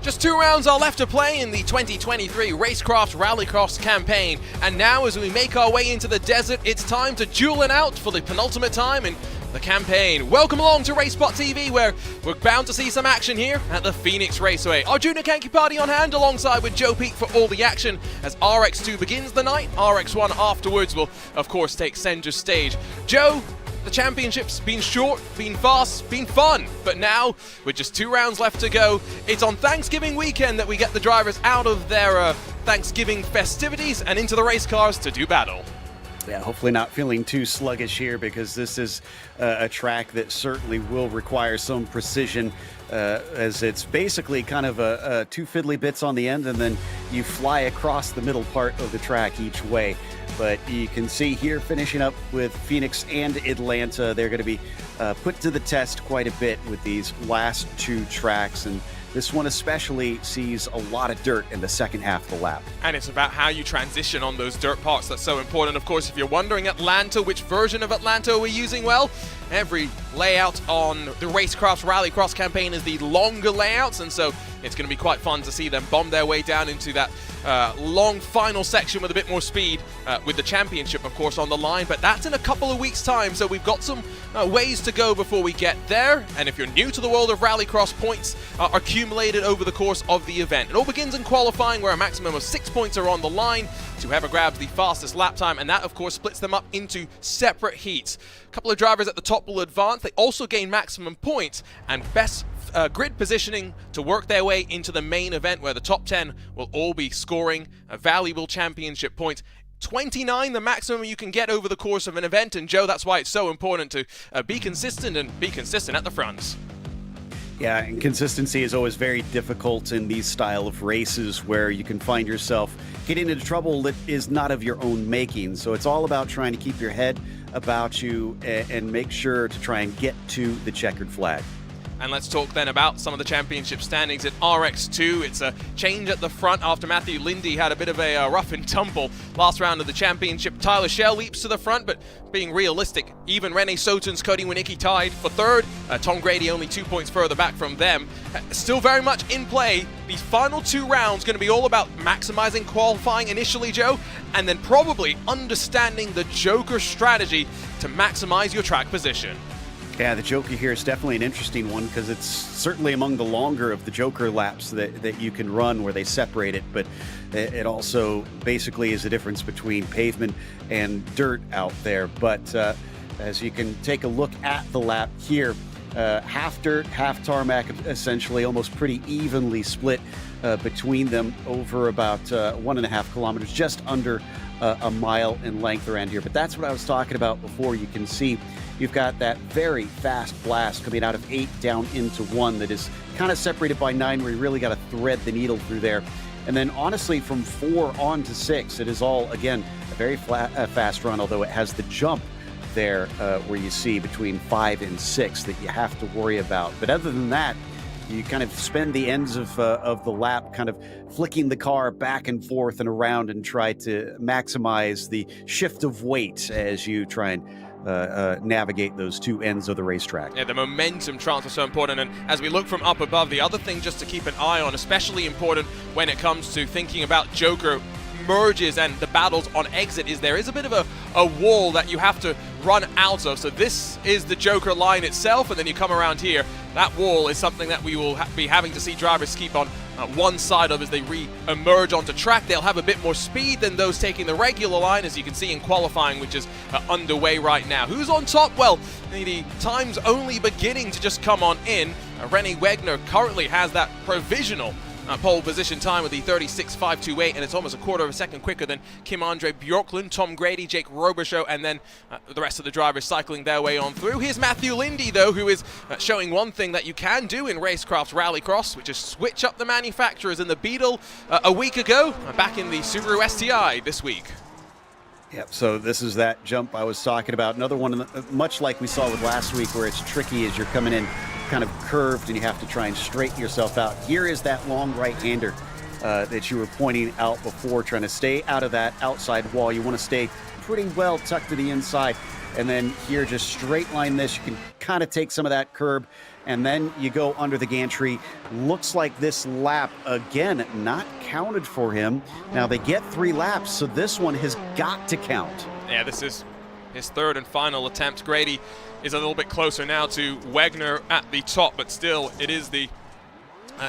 Just 2 rounds are left to play in the 2023 Racecraft Rallycross campaign, and now as we make our way into the desert, it's time to duel it out for the penultimate time in the campaign. Welcome along to RaceSpotTV, where we're bound to see some action here at the Phoenix Raceway. Our Junior Kanky party on hand, alongside with Joe Peak for all the action as RX2 begins the night. RX1 afterwards will, of course, take center stage. Joe, the championship's been short, been fast, been fun, but now, with just 2 rounds left to go, it's on Thanksgiving weekend that we get the drivers out of their Thanksgiving festivities and into the race cars to do battle. Yeah, hopefully not feeling too sluggish here, because this is a track that certainly will require some precision, as it's basically kind of a 2 fiddly bits on the end, and then you fly across the middle part of the track each way. But you can see here, finishing up with Phoenix and Atlanta, they're going to be put to the test quite a bit with these last 2 tracks, and this one especially sees a lot of dirt in the second half of the lap. And it's about how you transition on those dirt parts that's so important. Of course, if you're wondering Atlanta, which version of Atlanta are we using? Well, every layout on the Racecraft Rallycross campaign is the longer layouts, and so it's going to be quite fun to see them bomb their way down into that long final section with a bit more speed, with the championship, of course, on the line. But that's in a couple of weeks' time, so we've got some ways to go before we get there. And if you're new to the world of Rallycross, points are accumulated over the course of the event. It all begins in qualifying, where a maximum of 6 points are on the line to whoever grabs the fastest lap time, and that, of course, splits them up into separate heats. A couple of drivers at the top will advance. They also gain maximum points and best grid positioning to work their way into the main event, where the top 10 will all be scoring valuable championship points. 29, the maximum you can get over the course of an event, and Joe, that's why it's so important to be consistent and be consistent at the fronts. Yeah, and consistency is always very difficult in these style of races, where you can find yourself getting into trouble that is not of your own making. So it's all about trying to keep your head about you and make sure to try and get to the checkered flag. And let's talk then about some of the championship standings at RX2. It's a change at the front after Matthew Lindy had a bit of a rough and tumble last round of the championship. Tyler Shell leaps to the front, but being realistic, even Rene Soten's Cody Winicki tied for third. Tom Grady only 2 points further back from them. Still very much in play. These final 2 rounds going to be all about maximizing qualifying initially, Joe, and then probably understanding the Joker strategy to maximize your track position. Yeah, the Joker here is definitely an interesting one, because it's certainly among the longer of the Joker laps that you can run, where they separate it, but it also basically is a difference between pavement and dirt out there. But as you can take a look at the lap here, half dirt, half tarmac, essentially, almost pretty evenly split between them over about 1.5 kilometers, just under a mile in length around here. But that's what I was talking about before. You can see you've got that very fast blast coming out of 8 down into 1 that is kind of separated by 9, where you really got to thread the needle through there. And then honestly, from 4 on to 6, it is all, again, a very fast run, although it has the jump there where you see between 5 and 6 that you have to worry about. But other than that, you kind of spend the ends of the lap kind of flicking the car back and forth and around, and try to maximize the shift of weight as you try and navigate those 2 ends of the racetrack. Yeah, the momentum transfer is so important, and as we look from up above, the other thing just to keep an eye on, especially important when it comes to thinking about Joker merges and the battles on exit, is there is a bit of a wall that you have to run out of. So this is the Joker line itself, and then you come around here. That wall is something that we will be having to see drivers keep on one side of as they re-emerge onto track. They'll have a bit more speed than those taking the regular line, as you can see in qualifying, which is underway right now. Who's on top? Well, the time's only beginning to just come on in. Rennie Wegner currently has that provisional pole position time with the 36.528, and it's almost a quarter of a second quicker than Kim-Andre Bjorklund, Tom Grady, Jake Robichaux, and then the rest of the drivers cycling their way on through. Here's Matthew Lindy, though, who is showing one thing that you can do in Racecraft Rallycross, which is switch up the manufacturers. In the Beetle a week ago, back in the Subaru STI this week. Yep, so this is that jump I was talking about. Another one, much like we saw with last week, where it's tricky as you're coming in kind of curved and you have to try and straighten yourself out. Here is that long right-hander that you were pointing out before, trying to stay out of that outside wall. You want to stay pretty well tucked to the inside. And then here, just straight line this. You can kind of take some of that curb, and then you go under the gantry. Looks like this lap, again, not counted for him. Now, they get 3 laps, so this one has got to count. Yeah, this is his 3rd and final attempt. Grady is a little bit closer now to Wegner at the top, but still, it is the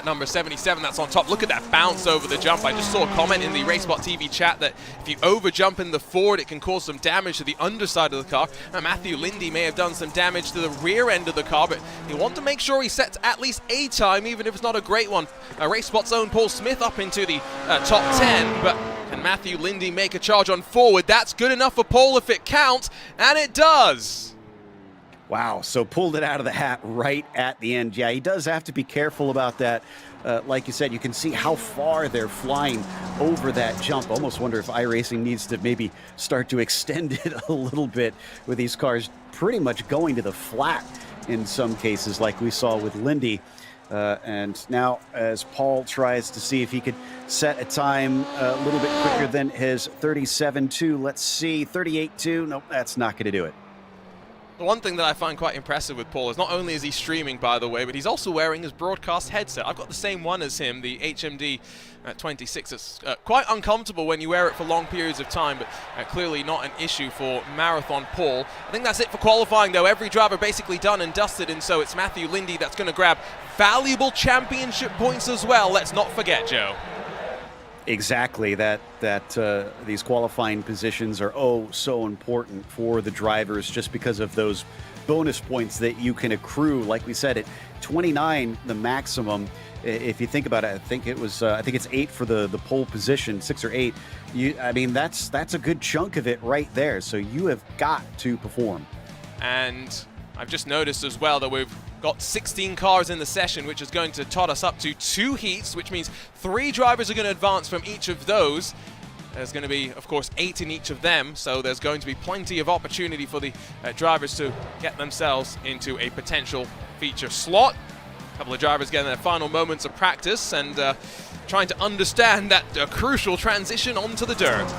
number 77 that's on top. Look at that bounce over the jump. I just saw a comment in the RaceSpotTV chat that if you over jump in the forward, it can cause some damage to the underside of the car. Now, Matthew Lindy may have done some damage to the rear end of the car, but you want to make sure he sets at least a time, even if it's not a great one. RaceSpot's own Paul Smith up into the top 10, but can Matthew Lindy make a charge on forward? That's good enough for Paul if it counts, and it does. Wow, so pulled it out of the hat right at the end. Yeah, he does have to be careful about that. Like you said, you can see how far they're flying over that jump. Almost wonder if iRacing needs to maybe start to extend it a little bit with these cars pretty much going to the flat in some cases, like we saw with Lindy. And now as Paul tries to see if he could set a time a little bit quicker than his 37.2. Let's see, 38.2. Nope, that's not going to do it. The one thing that I find quite impressive with Paul is not only is he streaming, by the way, but he's also wearing his broadcast headset. I've got the same one as him, the HMD 26. It's quite uncomfortable when you wear it for long periods of time, but clearly not an issue for Marathon Paul. I think that's it for qualifying, though. Every driver basically done and dusted, and so it's Matthew Lindy that's going to grab valuable championship points as well. Let's not forget, Joe. Exactly, that these qualifying positions are so important for the drivers just because of those bonus points that you can accrue. Like we said, at 29, the maximum. If you think about it, I think it's 8 for the pole position, 6 or 8. I mean, that's a good chunk of it right there. So you have got to perform. And I've just noticed as well that we've got 16 cars in the session, which is going to tot us up to 2 heats, which means 3 drivers are going to advance from each of those. There's going to be, of course, 8 in each of them, so there's going to be plenty of opportunity for the drivers to get themselves into a potential feature slot. A couple of drivers getting their final moments of practice and trying to understand that crucial transition onto the dirt.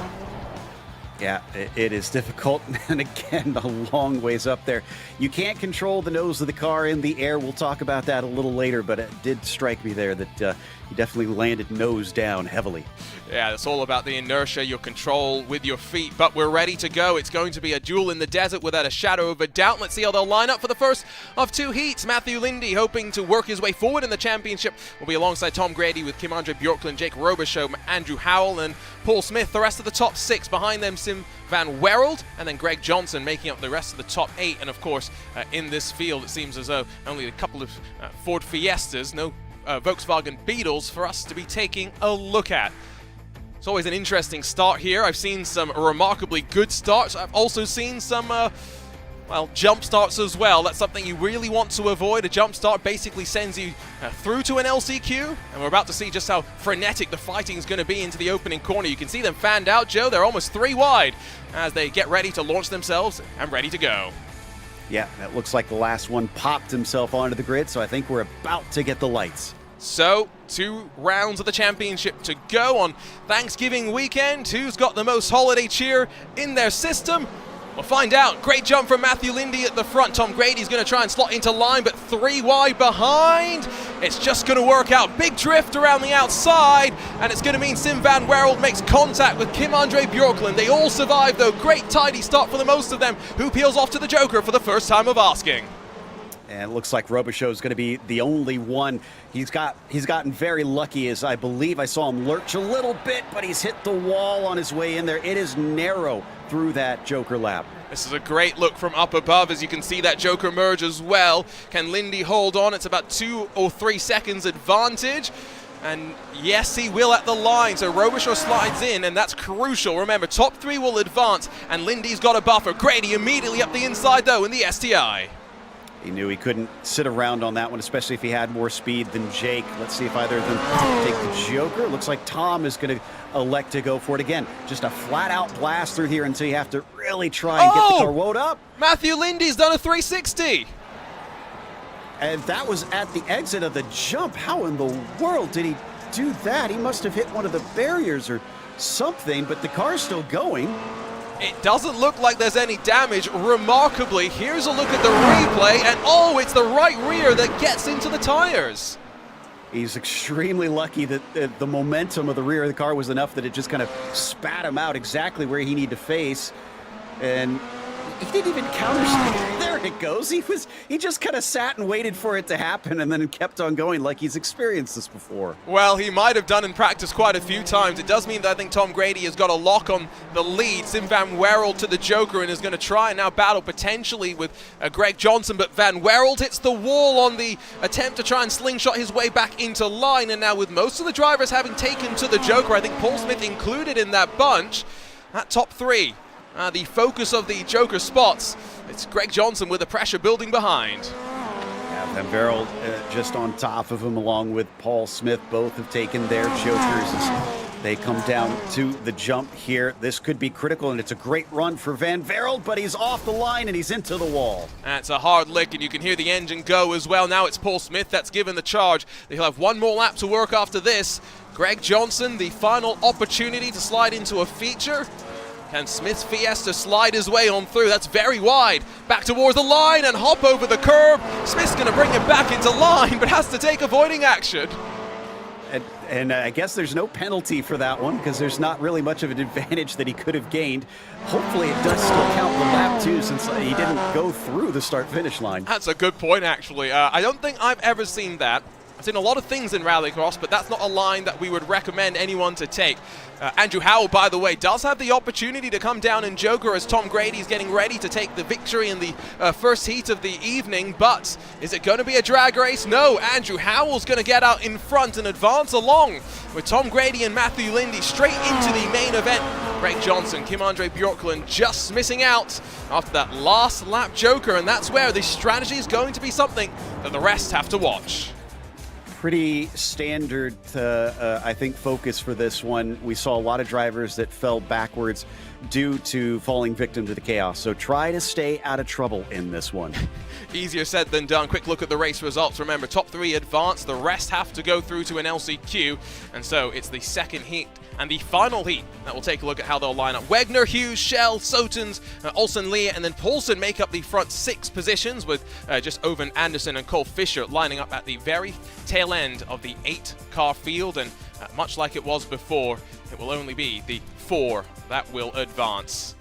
Yeah, it is difficult, and again, a long ways up there. You can't control the nose of the car in the air. We'll talk about that a little later, but it did strike me there that he definitely landed nose down heavily. Yeah, it's all about the inertia, your control with your feet, but we're ready to go. It's going to be a duel in the desert without a shadow of a doubt. Let's see how they'll line up for the first of 2 heats. Matthew Lindy, hoping to work his way forward in the championship, will be alongside Tom Grady with Kim-Andre Bjorklund, Jake Robichaux, Andrew Howell, and Paul Smith. The rest of the top 6 behind them, Sim Van Wereld, and then Greg Johnson making up the rest of the top 8. And of course, in this field, it seems as though only a couple of Ford Fiestas, no Volkswagen Beetles for us to be taking a look at. It's always an interesting start here. I've seen some remarkably good starts. I've also seen some, jump starts as well. That's something you really want to avoid. A jump start basically sends you through to an LCQ, and we're about to see just how frenetic the fighting is going to be into the opening corner. You can see them fanned out, Joe. They're almost 3 wide as they get ready to launch themselves and ready to go. Yeah, that looks like the last one popped himself onto the grid, so I think we're about to get the lights. So, 2 rounds of the championship to go on Thanksgiving weekend. Who's got the most holiday cheer in their system? We'll find out. Great jump from Matthew Lindy at the front. Tom Grady's going to try and slot into line, but 3 wide behind. It's just going to work out. Big drift around the outside, and it's going to mean Sim Van Wereld makes contact with Kim-Andre Bjorklund. They all survive, though. Great tidy start for the most of them, who peels off to the Joker for the first time of asking. And it looks like Robichaux is going to be the only one. He's gotten very lucky, as I believe I saw him lurch a little bit, but he's hit the wall on his way in there. It is narrow through that Joker lap. This is a great look from up above, as you can see that Joker merge as well. Can Lindy hold on? It's about 2 or 3 seconds advantage. And yes, he will at the line, so Robichaux slides in, and that's crucial. Remember, top 3 will advance, and Lindy's got a buffer. Grady immediately up the inside, though, in the STI. He knew he couldn't sit around on that one, especially if he had more speed than Jake. Let's see if either of them take the Joker. Looks like Tom is going to elect to go for it again. Just a flat-out blast through here until you have to really try and get the car woed up. Matthew Lindy's done a 360. And that was at the exit of the jump. How in the world did he do that? He must have hit one of the barriers or something, but the car's still going. It doesn't look like there's any damage. Remarkably, here's a look at the replay, and oh, it's the right rear that gets into the tires. He's extremely lucky that the momentum of the rear of the car was enough that it just kind of spat him out exactly where he needed to face. And he didn't even counter. There it goes. He just kind of sat and waited for it to happen and then kept on going like he's experienced this before. Well, he might have done in practice quite a few times. It does mean that I think Tom Grady has got a lock on the lead. Sim Van Wereld to the Joker and is going to try and now battle potentially with Greg Johnson, but Van Wereld hits the wall on the attempt to try and slingshot his way back into line, and now with most of the drivers having taken to the Joker, I think Paul Smith included in that bunch, that top three. The focus of the Joker spots, it's Greg Johnson with the pressure building behind. Yeah, Van Wereld just on top of him along with Paul Smith. Both have taken their Jokers as they come down to the jump here. This could be critical, and it's a great run for Van Wereld, but he's off the line and he's into the wall. That's a hard lick, and you can hear the engine go as well. Now it's Paul Smith that's given the charge. They'll have one more lap to work after this. Greg Johnson, the final opportunity to slide into a feature. Can Smith's Fiesta slide his way on through? That's very wide. Back towards the line and hop over the curb. Smith's going to bring it back into line, but has to take avoiding action. And I guess there's no penalty for that one because there's not really much of an advantage that he could have gained. Hopefully it does still count the lap too, since he didn't go through the start-finish line. That's a good point, actually. I don't think I've ever seen that. I've seen a lot of things in Rallycross, but that's not a line that we would recommend anyone to take. Andrew Howell, by the way, does have the opportunity to come down in Joker as Tom Grady's getting ready to take the victory in the first heat of the evening, but is it going to be a drag race? No, Andrew Howell's going to get out in front and advance along with Tom Grady and Matthew Lindy straight into the main event. Greg Johnson, Kim-Andre Bjorklund just missing out after that last lap Joker, and that's where the strategy is going to be something that the rest have to watch. Pretty standard, I think, focus for this one. We saw a lot of drivers that fell backwards due to falling victim to the chaos. So try to stay out of trouble in this one. Easier said than done. Quick look at the race results. Remember, top three advance. The rest have to go through to an LCQ. And so it's the second heat and the final heat that we'll take a look at how they'll line up. Wegner, Hughes, Schell, Sotens, Olsen, Leah, and then Paulson make up the front six positions with just Owen Anderson and Cole Fisher lining up at the very tail end of the 8-car field. And much like it was before, it will only be the 4 that will advance.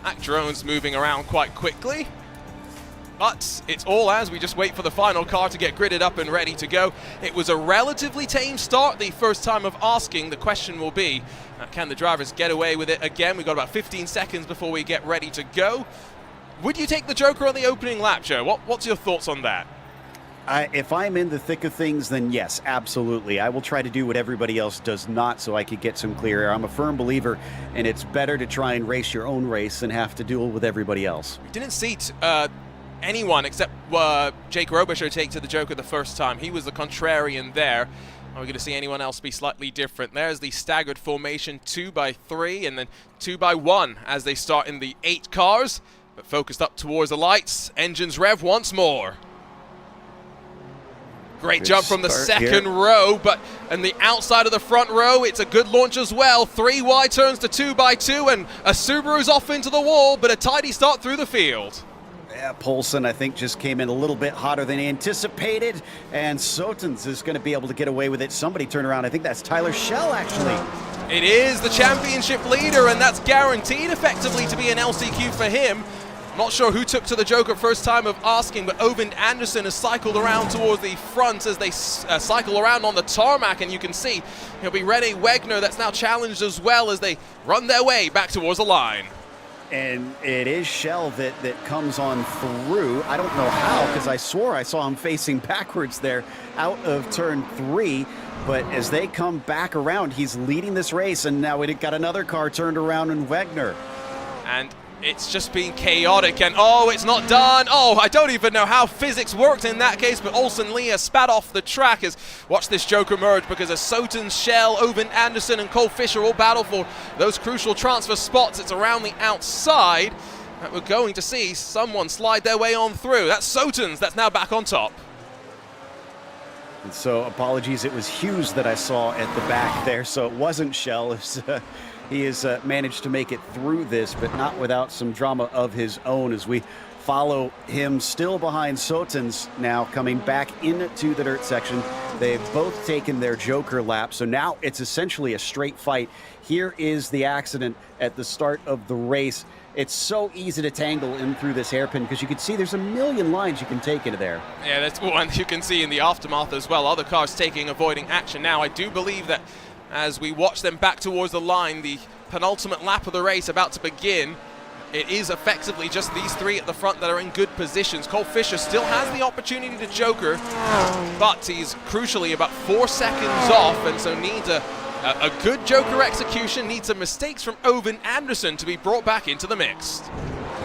That drone's moving around quite quickly. But it's all as we just wait for the final car to get gridded up and ready to go. It was a relatively tame start the first time of asking. The question will be, can the drivers get away with it again? We've got about 15 seconds before we get ready to go. Would you take the Joker on the opening lap, Joe? What's your thoughts on that? If I'm in the thick of things, then yes, absolutely. I will try to do what everybody else does not so I could get some clear air. I'm a firm believer, and it's better to try and race your own race than have to duel with everybody else. We didn't seat anyone except Jake Robichaux take to the Joker the first time. He was the contrarian there. Are we going to see anyone else be slightly different? There's the staggered formation, 2 by 3 and then 2 by 1 as they start in the 8 cars, but focused up towards the lights. Engines rev once more. Great Good jump from the start second here. row, but on the outside of the front row, it's a good launch as well. 3 wide turns to 2 by 2, and a Subaru's off into the wall, but a tidy start through the field. Yeah, Poulsen, I think, just came in a little bit hotter than he anticipated, and Sotens is going to be able to get away with it. Somebody turn around. I think that's Tyler Schell, actually. It is the championship leader, and that's guaranteed effectively to be an LCQ for him. Not sure who took to the Joker first time of asking, but Owen Anderson has cycled around towards the front as they cycle around on the tarmac, and you can see he'll be Rene Wegner that's now challenged as well as they run their way back towards the line. And it is Schell that comes on through. I don't know how, because I swore I saw him facing backwards there out of turn 3. But as they come back around, he's leading this race, and now it got another car turned around in Wegner. And it's just been chaotic, and oh, it's not done. Oh, I don't even know how physics worked in that case, but Olsen Leah spat off the track as watch this Joker merge, because as Sotens, Schell, Owen Anderson, and Cole Fisher all battle for those crucial transfer spots. It's around the outside that we're going to see someone slide their way on through. That's Sotens that's now back on top. And so apologies, it was Hughes that I saw at the back there, so it wasn't Schell. It was he has managed to make it through this, but not without some drama of his own as we follow him still behind Sotens now coming back into the dirt section. They've both taken their Joker lap, so now it's essentially a straight fight. Here is the accident at the start of the race. It's so easy to tangle in through this hairpin because you can see there's a million lines you can take into there. Yeah, that's one you can see in the aftermath as well. Other cars avoiding action now. I do believe that as we watch them back towards the line, the penultimate lap of the race about to begin, it is effectively just these three at the front that are in good positions. Cole Fisher still has the opportunity to Joker, but he's crucially about 4 seconds off, and so needs a good Joker execution, needs some mistakes from Owen Anderson to be brought back into the mix.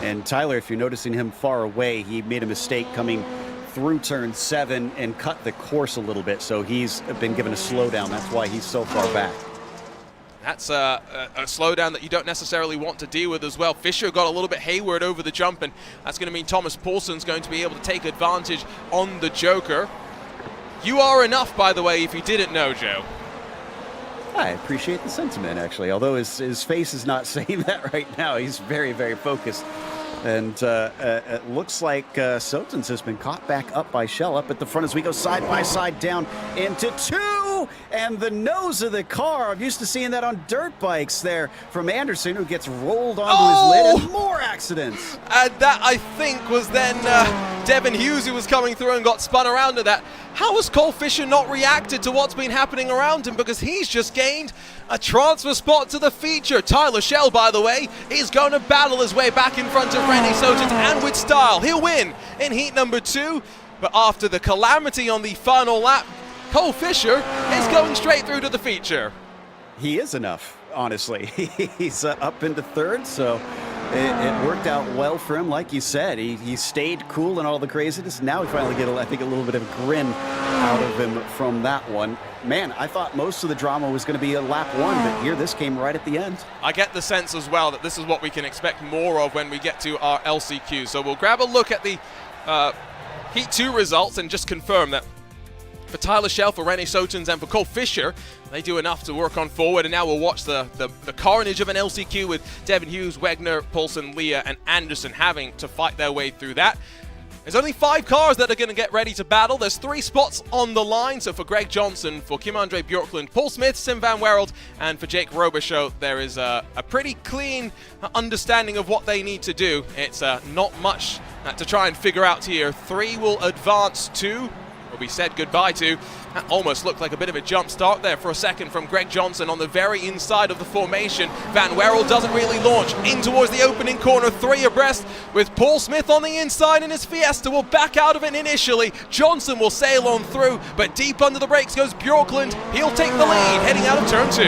And Tyler, if you're noticing him far away, he made a mistake coming through turn 7 and cut the course a little bit, so he's been given a slowdown. That's why he's so far back. That's a slowdown that you don't necessarily want to deal with as well. Fisher got a little bit hayward over the jump, and that's going to mean Thomas Poulsen's going to be able to take advantage on the Joker. You are enough, by the way, if you didn't know, Joe. I appreciate the sentiment, actually, although his face is not saying that right now. He's very, very focused. And it looks like Sotens has been caught back up by Shell up at the front as we go side by side down into 2, and the nose of the car. I'm used to seeing that on dirt bikes there from Anderson, who gets rolled onto his lid, and more accidents. And that, I think, was then Devin Hughes who was coming through and got spun around to that. How has Cole Fisher not reacted to what's been happening around him? Because he's just gained a transfer spot to the feature. Tyler Shell, by the way, is going to battle his way back in front of René Sotens, and with style. He'll win in heat number 2, but after the calamity on the final lap, Cole Fisher is going straight through to the feature. He is enough, honestly. He's up into 3rd, so it worked out well for him. Like you said, he stayed cool in all the craziness. Now we finally get, I think, a little bit of a grin out of him from that one. Man, I thought most of the drama was going to be a lap 1, but here this came right at the end. I get the sense as well that this is what we can expect more of when we get to our LCQ. So we'll grab a look at the Heat 2 results and just confirm that for Tyler Shell, for René Sotens, and for Cole Fisher, they do enough to work on forward. And now we'll watch the carnage of an LCQ with Devin Hughes, Wegner, Poulsen, Leah, and Anderson having to fight their way through that. There's only 5 cars that are going to get ready to battle. There's 3 spots on the line. So for Greg Johnson, for Kim-Andre Bjorklund, Paul Smith, Sim van Wereld, and for Jake Robichaux, there is a pretty clean understanding of what they need to do. It's not much to try and figure out here. 3 will advance, 2 will be said goodbye to. That almost looked like a bit of a jump start there for a second from Greg Johnson on the very inside of the formation. Van Wereld doesn't really launch in towards the opening corner, 3 abreast with Paul Smith on the inside, and his Fiesta will back out of it initially. Johnson will sail on through, but deep under the brakes goes Bjorklund. He'll take the lead heading out of turn 2.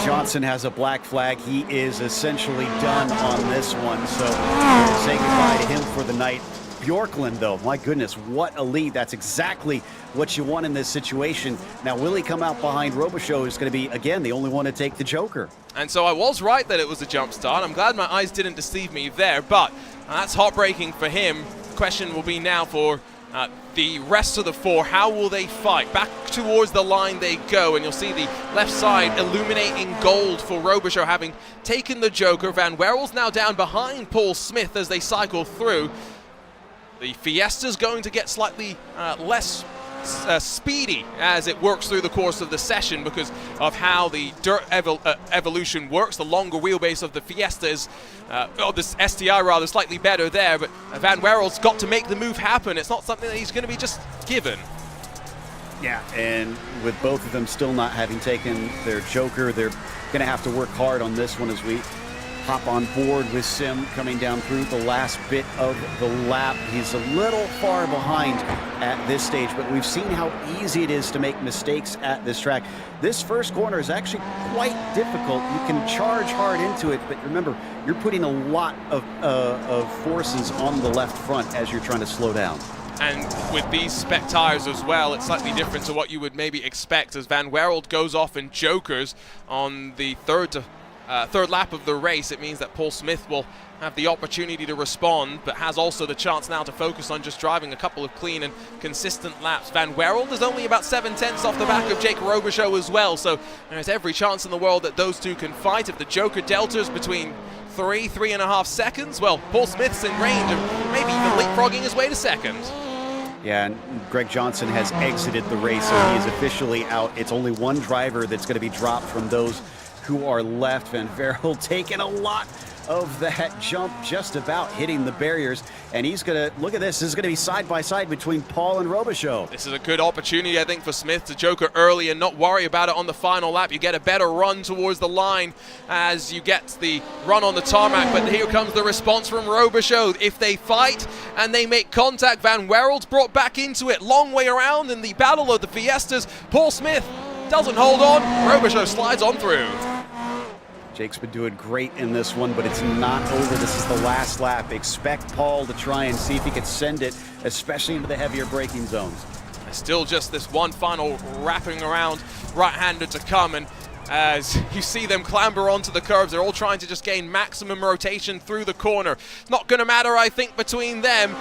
Johnson has a black flag. He is essentially done on this one, so we'll say goodbye to him for the night. Bjorklund, though, my goodness, what a lead. That's exactly what you want in this situation. Now, will he come out behind Robichaux, who's going to be, again, the only one to take the Joker? And so I was right that it was a jump start. I'm glad my eyes didn't deceive me there, but that's heartbreaking for him. The question will be now for the rest of the 4. How will they fight? Back towards the line they go, and you'll see the left side illuminating gold for Robichaux having taken the Joker. Van Wereld's now down behind Paul Smith as they cycle through. The Fiesta's going to get slightly less speedy as it works through the course of the session because of how the dirt evolution works. The longer wheelbase of the Fiesta is, this STI rather, slightly better there, but Van Wereld's got to make the move happen. It's not something that he's going to be just given. Yeah, and with both of them still not having taken their Joker, they're going to have to work hard on this one as we hop on board with Sim coming down through the last bit of the lap. He's a little far behind at this stage, but we've seen how easy it is to make mistakes at this track. This first corner is actually quite difficult. You can charge hard into it, but remember, you're putting a lot of forces on the left front as you're trying to slow down. And with these spec tires as well, it's slightly different to what you would maybe expect as Van Wereld goes off in Jokers on the 3rd to third lap of the race, it means that Paul Smith will have the opportunity to respond, but has also the chance now to focus on just driving a couple of clean and consistent laps. Van Wereld is only about 7/10 off the back of Jake Robichaux as well, so there's every chance in the world that those two can fight. If the Joker delta is between 3.5 seconds, well, Paul Smith's in range of maybe even leapfrogging his way to second. Yeah, and Greg Johnson has exited the race, so he is officially out. It's only one driver that's going to be dropped from those who are left. Van Wereld taking a lot of that jump, just about hitting the barriers, and he's going to, look at this, is going to be side by side between Paul and Robichaux. This is a good opportunity, I think, for Smith to joker early and not worry about it on the final lap. You get a better run towards the line as you get the run on the tarmac, but here comes the response from Robichaux. If they fight and they make contact, Van Wereld's brought back into it, long way around in the battle of the Fiestas. Paul Smith doesn't hold on, Robichaux slides on through. Jake's been doing great in this one, but it's not over. This is the last lap. Expect Paul to try and see if he can send it, especially into the heavier braking zones. Still just this one final wrapping around right-hander to come, and as you see them clamber onto the curves, they're all trying to just gain maximum rotation through the corner. Not going to matter, I think, between them.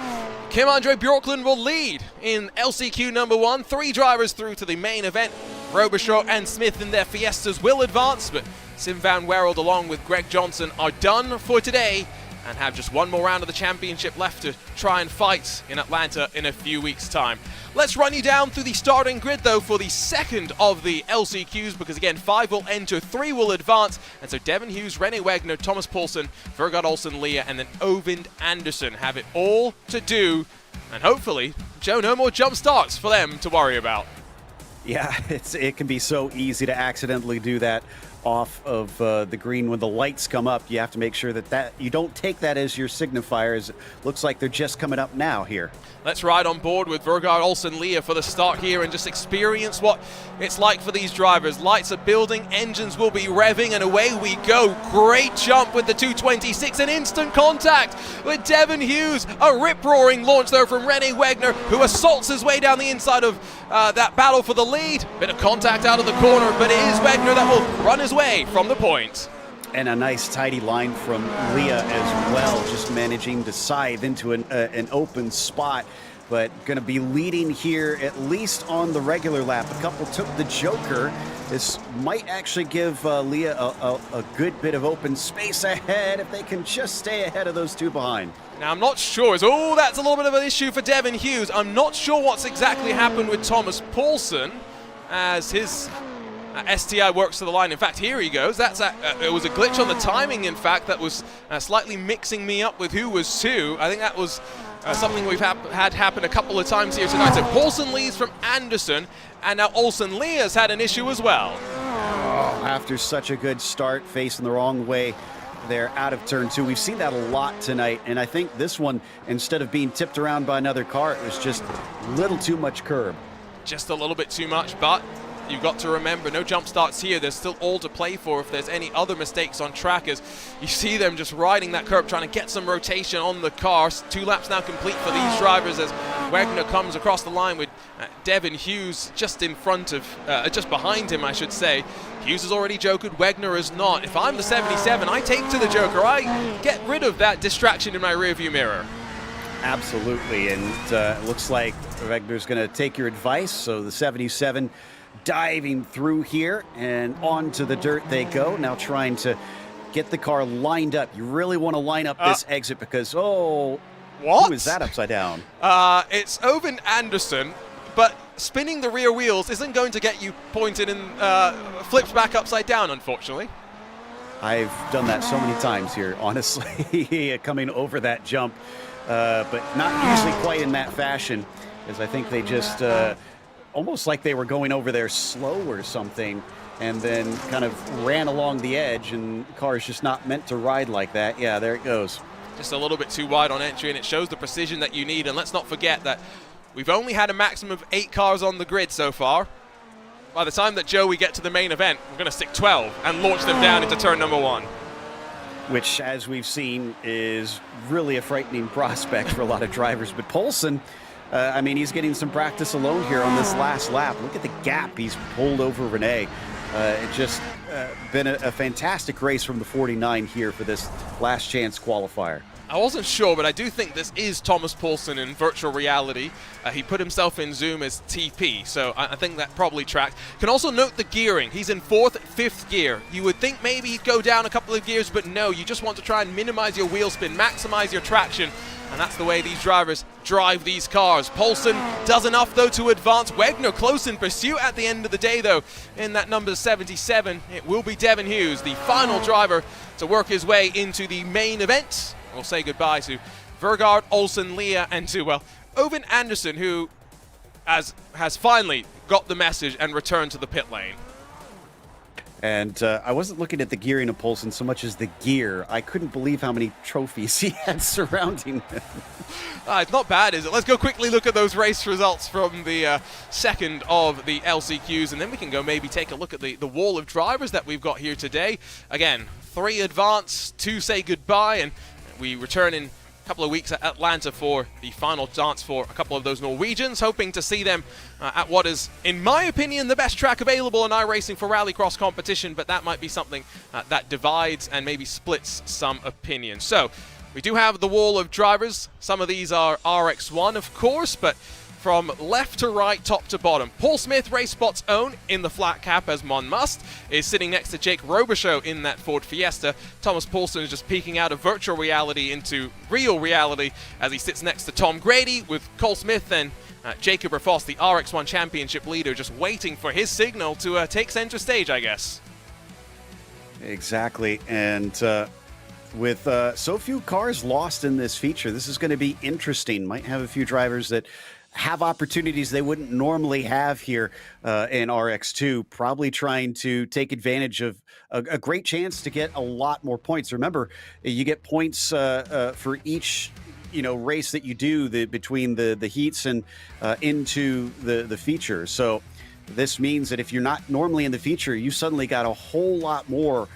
Kim-Andre Bjorklund will lead in LCQ number 1. 3 drivers through to the main event. Robichaux and Smith in their Fiestas will advance, but Sim Van Wereld along with Greg Johnson are done for today and have just one more round of the championship left to try and fight in Atlanta in a few weeks' time. Let's run you down through the starting grid, though, for the second of the LCQs, because, again, 5 will enter, 3 will advance, and so Devin Hughes, Rene Wegner, Thomas Poulsen, Vergaard Olsen, Leah, and then Ovind Anderson have it all to do, and hopefully, Joe, no more jump starts for them to worry about. Yeah, it can be so easy to accidentally do that off of the green when the lights come up. You have to make sure that you don't take that as your signifier, as it looks like they're just coming up now here. Let's ride on board with Vergaard Olsen Leah for the start here and just experience what it's like for these drivers. Lights are building, engines will be revving, and away we go. Great jump with the 226 and instant contact with Devin Hughes. A rip-roaring launch though from Rene Wegner, who assaults his way down the inside of that battle for the lead. Bit of contact out of the corner, but it is Wegner that will run his way from the point. And a nice tidy line from Leah as well, just managing to scythe into an open spot, but going to be leading here at least on the regular lap. A couple took the Joker. This might actually give Leah a good bit of open space ahead if they can just stay ahead of those two behind. Now, I'm not sure. Oh, that's a little bit of an issue for Devin Hughes. I'm not sure what's exactly happened with Thomas Poulsen as his STI works to the line. In fact, here he goes. It was a glitch on the timing, in fact, that was slightly mixing me up with who was who. I think that was something we've had happen a couple of times here tonight. So Poulsen leads from Anderson, and now Olsen Leah's had an issue as well. Oh, after such a good start, facing the wrong way, they're out of turn 2. We've seen that a lot tonight, and I think this one, instead of being tipped around by another car, it was just a little too much curb. Just a little bit too much, but you've got to remember, no jump starts here. There's still all to play for if there's any other mistakes on track, as you see them just riding that curb, trying to get some rotation on the car. 2 laps now complete for these drivers as Wegner comes across the line with Devin Hughes just in front of, just behind him, I should say. Hughes has already jokered, Wegner is not. If I'm the 77, I take to the Joker. I get rid of that distraction in my rearview mirror. Absolutely, and it looks like Wegner's going to take your advice, so the 77 diving through here, and onto the dirt they go, now trying to get the car lined up. You really want to line up this exit because, what? Who is that upside down? It's Ovind Anderson, but spinning the rear wheels isn't going to get you pointed and flipped back upside down, unfortunately. I've done that so many times here, honestly, coming over that jump, but not usually quite in that fashion, as I think they just almost like they were going over there slow or something, and then kind of ran along the edge, and the car is just not meant to ride like that. Yeah, there it goes. Just a little bit too wide on entry, and it shows the precision that you need. And let's not forget that we've only had a maximum of 8 cars on the grid so far. By the time that, Joe, we get to the main event, we're going to stick 12 and launch them down into turn number 1. Which, as we've seen, is really a frightening prospect for a lot of drivers. But Poulsen, I mean, he's getting some practice alone here on this last lap. Look at the gap he's pulled over Rene. It just been a fantastic race from the 49 here for this last chance qualifier. I wasn't sure, but I do think this is Thomas Poulsen in virtual reality. He put himself in Zoom as TP, so I think that probably tracked. Can also note the gearing. He's in 4th, 5th gear. You would think maybe he'd go down a couple of gears, but no, you just want to try and minimize your wheel spin, maximize your traction, and that's the way these drivers drive these cars. Poulsen does enough, though, to advance. Wegner close in pursuit at the end of the day, though. In that number 77, it will be Devin Hughes, the final driver to work his way into the main event. We'll say goodbye to Vergaard, Olsen, Leah, and to, well, Owen Anderson, who has finally got the message and returned to the pit lane. And I wasn't looking at the gearing of Poulsen so much as the gear. I couldn't believe how many trophies he had surrounding him. It's not bad, is it? Let's go quickly look at those race results from the second of the LCQs, and then we can go maybe take a look at the wall of drivers that we've got here today. Again, 3 advance, 2 say goodbye, and we return in a couple of weeks at Atlanta for the final dance for a couple of those Norwegians, hoping to see them at what is, in my opinion, the best track available in iRacing for rallycross competition, but that might be something that divides and maybe splits some opinions. So, we do have the wall of drivers. Some of these are RX1, of course, but from left to right, top to bottom. Paul Smith, RaceSpot's own, in the flat cap as one must, is sitting next to Jake Robichaux in that Ford Fiesta. Thomas Poulsen is just peeking out of virtual reality into real reality as he sits next to Tom Grady with Cole Smith and Jacob Erfoss, the RX1 championship leader, just waiting for his signal to take center stage, I guess. Exactly, and with so few cars lost in this feature, this is going to be interesting. Might have a few drivers that have opportunities they wouldn't normally have here in RX2, probably trying to take advantage of a great chance to get a lot more points. Remember, you get points for each race that you do between the heats and into the feature. So this means that if you're not normally in the feature, you suddenly got a whole lot more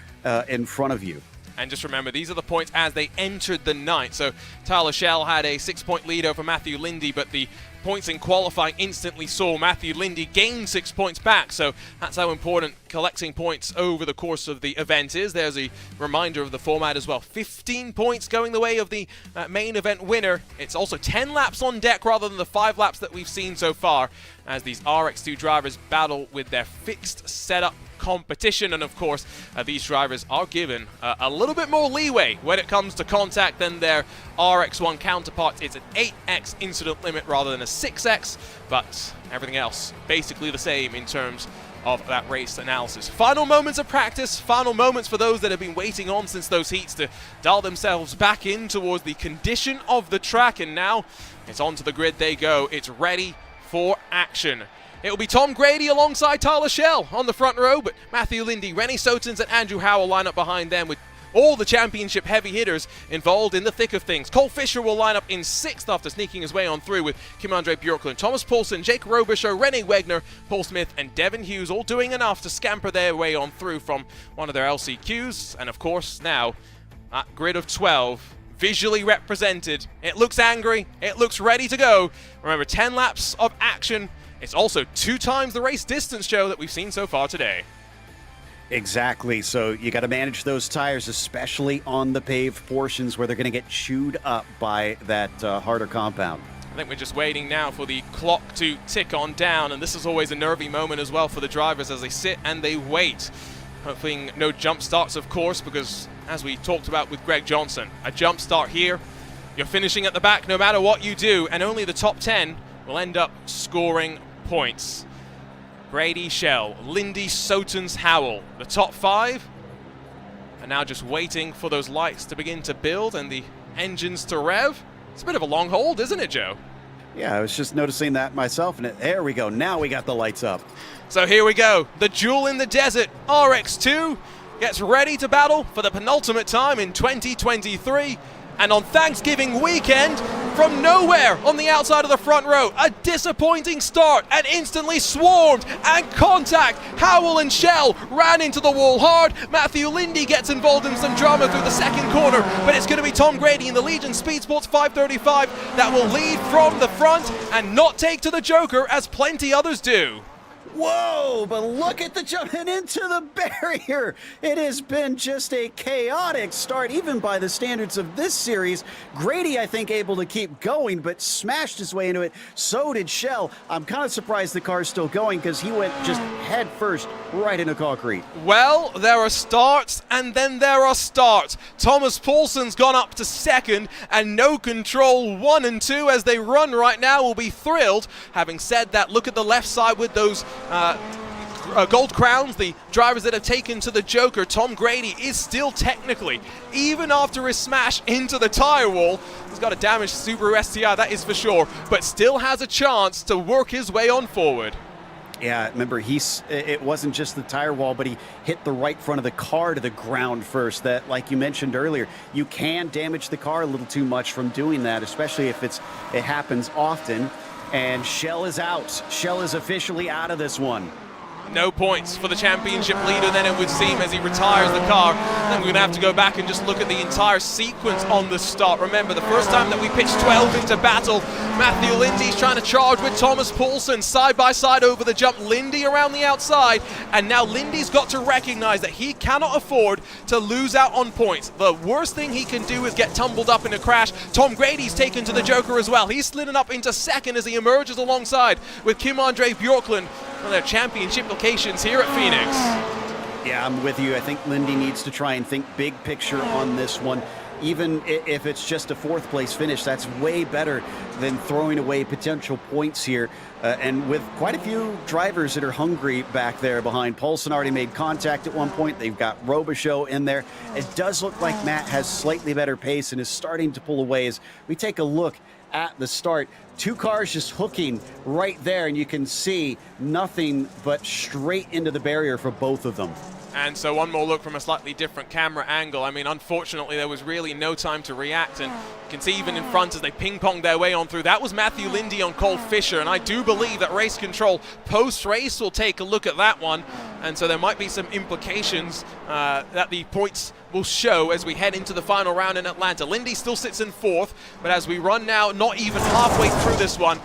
in front of you. And just remember, these are the points as they entered the night. So Tyler Schell had a 6-point lead over Matthew Lindy, but the points in qualifying instantly saw Matthew Lindy gain 6 points back. So that's how important collecting points over the course of the event is. There's a reminder of the format as well. 15 points going the way of the main event winner. It's also 10 laps on deck rather than the 5 laps that we've seen so far as these RX2 drivers battle with their fixed setup competition. And of course, these drivers are given a little bit more leeway when it comes to contact than their RX1 counterparts. It's an 8x incident limit rather than a 6x, but everything else basically the same in terms of that race analysis. Final moments of practice, final moments for those that have been waiting on since those heats to dial themselves back in towards the condition of the track, and now it's onto the grid they go. It's ready for action. It will be Tom Grady alongside Tyler Schell on the front row, but Matthew Lindy, Rennie Sotens, and Andrew Howell line up behind them with all the championship heavy hitters involved in the thick of things. Cole Fisher will line up in 6th after sneaking his way on through with Kim-Andre Bjorklund. Thomas Poulsen, Jake Robichaux, Rennie Wegner, Paul Smith, and Devin Hughes all doing enough to scamper their way on through from one of their LCQs. And of course, now, that grid of 12 visually represented. It looks angry. It looks ready to go. Remember, 10 laps of action. It's also 2 times the race distance, Joe, that we've seen so far today. Exactly. So you got to manage those tires, especially on the paved portions where they're going to get chewed up by that harder compound. I think we're just waiting now for the clock to tick on down, and this is always a nervy moment as well for the drivers as they sit and they wait. Hoping no jump starts, of course, because as we talked about with Greg Johnson, a jump start here, you're finishing at the back no matter what you do, and only the top 10 will end up scoring points. Grady, Schell, Lindy, Sotens, Howell. The top 5 are now just waiting for those lights to begin to build and the engines to rev. It's a bit of a long hold, isn't it, Joe? Yeah, I was just noticing that myself, and there we go. Now we got the lights up. So here we go. The Jewel in the Desert, RX2, gets ready to battle for the penultimate time in 2023. And on Thanksgiving weekend, from nowhere on the outside of the front row, a disappointing start and instantly swarmed and contact. Howell and Schell ran into the wall hard. Matthew Lindy gets involved in some drama through the second corner, but it's going to be Tom Grady in the Legion Speed Sports 535 that will lead from the front and not take to the Joker as plenty others do. Whoa, but look at the jump and into the barrier. It has been just a chaotic start, even by the standards of this series. Grady, I think, able to keep going, but smashed his way into it. So did Shell. I'm kind of surprised the car's still going because he went just head first right into concrete. Well, there are starts and then there are starts. Thomas Poulsen's gone up to second, and No Control 1 and 2 as they run right now will be thrilled. Having said that, look at the left side with those gold crowns, the drivers that have taken to the Joker. Tom Grady is still technically, even after his smash into the tire wall, he's got a damaged Subaru STI, that is for sure, but still has a chance to work his way on forward. Yeah, remember, it wasn't just the tire wall, but he hit the right front of the car to the ground first. That, like you mentioned earlier, you can damage the car a little too much from doing that, especially if it happens often. And Shell is out. Shell is officially out of this one. No points for the championship leader then, it would seem, as he retires the car. Then we're going to have to go back and just look at the entire sequence on the start. Remember, the first time that we pitched 12 into battle, Matthew Lindy's trying to charge with Thomas Poulsen side by side over the jump. Lindy around the outside, and now Lindy's got to recognize that he cannot afford to lose out on points. The worst thing he can do is get tumbled up in a crash. Tom Grady's taken to the Joker as well. He's slidden up into second as he emerges alongside with Kim-Andre Bjorklund on their championship locations here at Phoenix. Yeah, I'm with you. I think Lindy needs to try and think big picture on this one. Even if it's just a fourth place finish, that's way better than throwing away potential points here. And with quite a few drivers that are hungry back there behind. Poulsen already made contact at one point. They've got Robichaux in there. It does look like Matt has slightly better pace and is starting to pull away. As we take a look at the start, two cars just hooking right there, and you can see nothing but straight into the barrier for both of them. And so one more look from a slightly different camera angle. I mean, unfortunately, there was really no time to react, and you can see even in front as they ping-ponged their way on through. That was Matthew Lindy on Cole Fisher, and I do believe that Race Control post-race will take a look at that one, and so there might be some implications that the points will show as we head into the final round in Atlanta. Lindy still sits in fourth, but as we run now, not even halfway through this one,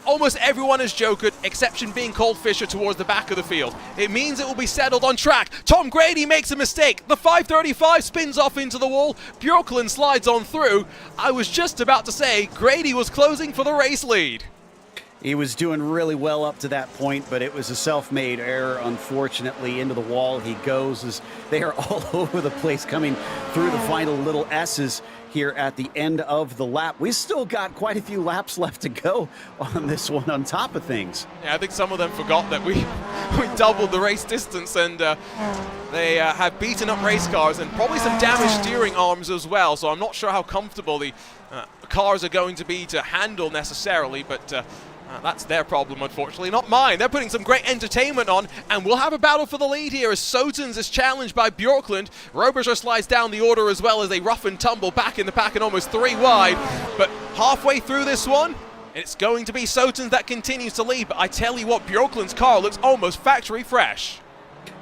almost everyone is jokered, exception being Cole Fisher towards the back of the field. It means it will be settled on track. Tom Grady makes a mistake. The 535 spins off into the wall. Bjorklund slides on through. I was just about to say Grady was closing for the race lead. He was doing really well up to that point, but it was a self-made error, unfortunately. Into the wall he goes as they are all over the place coming through the final little S's here at the end of the lap. We still got quite a few laps left to go on this one on top of things. Yeah, I think some of them forgot that we doubled the race distance, and they have beaten up race cars and probably some damaged steering arms as well, so I'm not sure how comfortable the cars are going to be to handle necessarily, but that's their problem, unfortunately, not mine. They're putting some great entertainment on, and we'll have a battle for the lead here as Sotens is challenged by Bjorklund. Robichaux slides down the order as well as they rough and tumble back in the pack and almost three wide. But halfway through this one, it's going to be Sotens that continues to lead. But I tell you what, Bjorklund's car looks almost factory fresh.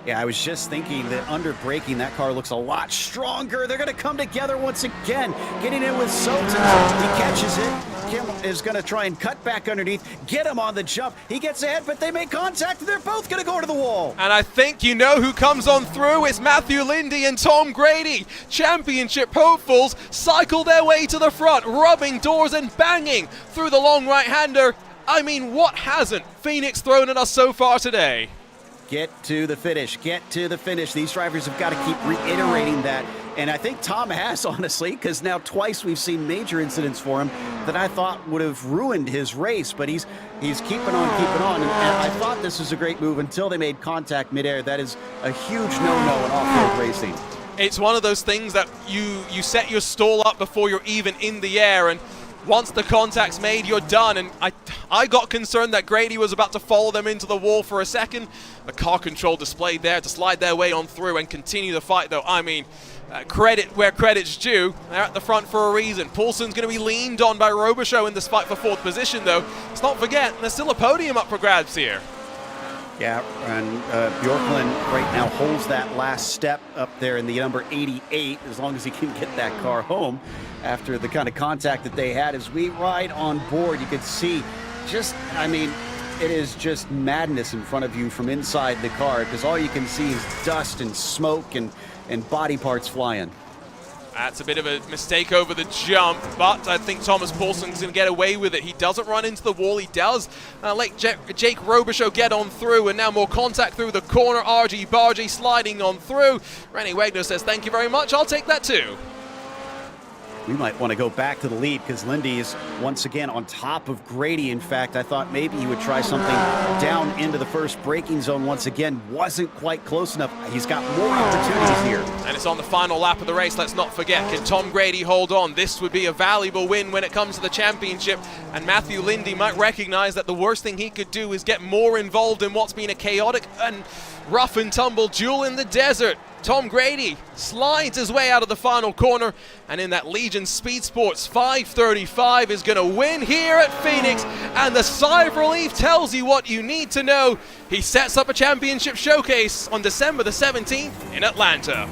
Yeah, I was just thinking that under braking, that car looks a lot stronger. They're going to come together once again, getting in with Sotens. He catches it. Kim is going to try and cut back underneath, get him on the jump. He gets ahead, but they make contact, and they're both going to go to the wall. And I think you know who comes on through. It's Matthew Lindy and Tom Grady. Championship hopefuls cycle their way to the front, rubbing doors and banging through the long right-hander. I mean, what hasn't Phoenix thrown at us so far today? Get to the finish. Get to the finish. These drivers have got to keep reiterating that. And I think Tom has, honestly, because now twice we've seen major incidents for him that I thought would have ruined his race. But he's keeping on. And I thought this was a great move until they made contact midair. That is a huge no-no in off-road racing. It's one of those things that you set your stall up before you're even in the air, and once the contact's made, you're done. And I got concerned that Grady was about to follow them into the wall for a second. The car control displayed there to slide their way on through and continue the fight, though. I mean, credit where credit's due. They're at the front for a reason. Poulsen's going to be leaned on by Robichaux in this fight for fourth position, though. Let's not forget, there's still a podium up for grabs here. Yeah, and Bjorklund right now holds that last step up there in the number 88, as long as he can get that car home after the kind of contact that they had. As we ride on board, you could see just, I mean, it is just madness in front of you from inside the car, because all you can see is dust and smoke and body parts flying. That's a bit of a mistake over the jump, but I think Thomas Poulsen's going to get away with it. He doesn't run into the wall. He does let Jake Robichaux get on through, and now more contact through the corner. RG Bargy sliding on through. Rennie Wegner says, thank you very much. I'll take that too. We might want to go back to the lead, because Lindy is once again on top of Grady. In fact, I thought maybe he would try something down into the first braking zone once again. Wasn't quite close enough. He's got more opportunities here. And it's on the final lap of the race. Let's not forget, can Tom Grady hold on? This would be a valuable win when it comes to the championship. And Matthew Lindy might recognize that the worst thing he could do is get more involved in what's been a chaotic and rough and tumble duel in the desert. Tom Grady slides his way out of the final corner, and in that Legion Speed Sports 535 is going to win here at Phoenix, and the sigh of relief tells you what you need to know. He sets up a championship showcase on December the 17th in Atlanta.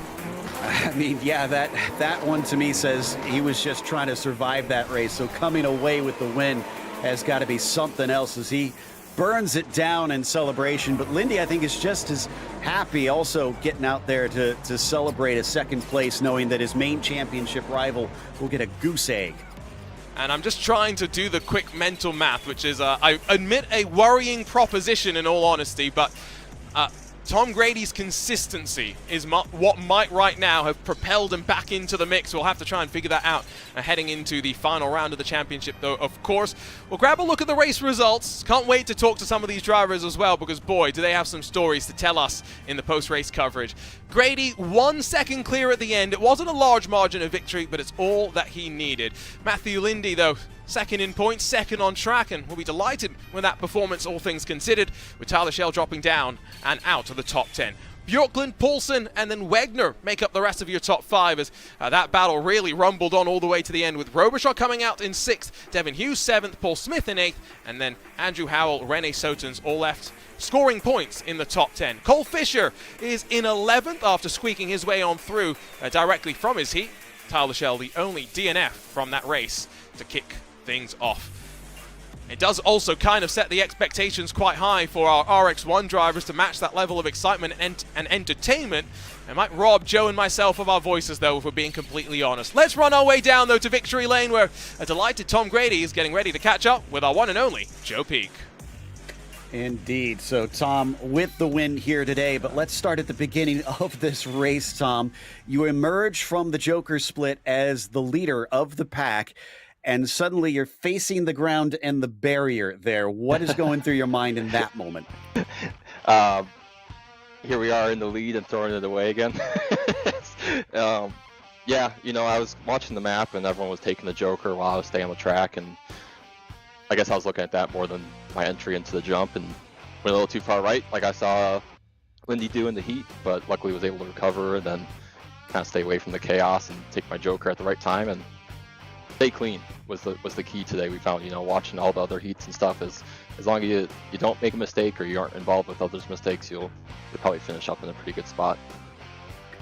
I mean, yeah, that one to me says he was just trying to survive that race, so coming away with the win has got to be something else as he burns it down in celebration. But Lindy, I think, is just as happy also getting out there to celebrate a second place, knowing that his main championship rival will get a goose egg. And I'm just trying to do the quick mental math, which is, I admit, a worrying proposition in all honesty, but Tom Grady's consistency is what might right now have propelled him back into the mix. We'll have to try and figure that out heading into the final round of the championship, though, of course. We'll grab a look at the race results. Can't wait to talk to some of these drivers as well, because, boy, do they have some stories to tell us in the post-race coverage. Grady 1 second clear at the end. It wasn't a large margin of victory, but it's all that he needed. Matthew Lindy, though, second in points, second on track, and we'll be delighted with that performance, all things considered, with Tyler Schell dropping down and out of the top 10. Bjorklund, Poulsen, and then Wegner make up the rest of your top 5 as that battle really rumbled on all the way to the end, with Robichaux coming out in 6th, Devin Hughes 7th, Paul Smith in 8th, and then Andrew Howell, Rene Sotens all left scoring points in the top 10. Cole Fisher is in 11th after squeaking his way on through directly from his heat. Tyler Schell, the only DNF from that race to kick things off. It does also kind of set the expectations quite high for our RX1 drivers to match that level of excitement and entertainment. It might rob Joe and myself of our voices, though, if we're being completely honest. Let's run our way down, though, to victory lane, where a delighted Tom Grady is getting ready to catch up with our one and only Joe Peak. Indeed. So, Tom, with the win here today, but let's start at the beginning of this race, Tom. You emerge from the Joker split as the leader of the pack, and suddenly you're facing the ground and the barrier there. What is going through your mind in that moment? Here we are in the lead and throwing it away again. Yeah, you know, I was watching the map and everyone was taking the Joker while I was staying on the track, and I guess I was looking at that more than my entry into the jump, and went a little too far right, like I saw Lindy do in the heat, but luckily was able to recover and then kind of stay away from the chaos and take my Joker at the right time and stay clean was the key today. We found, you know, watching all the other heats and stuff, is as long as you don't make a mistake or you aren't involved with others' mistakes, you'll probably finish up in a pretty good spot.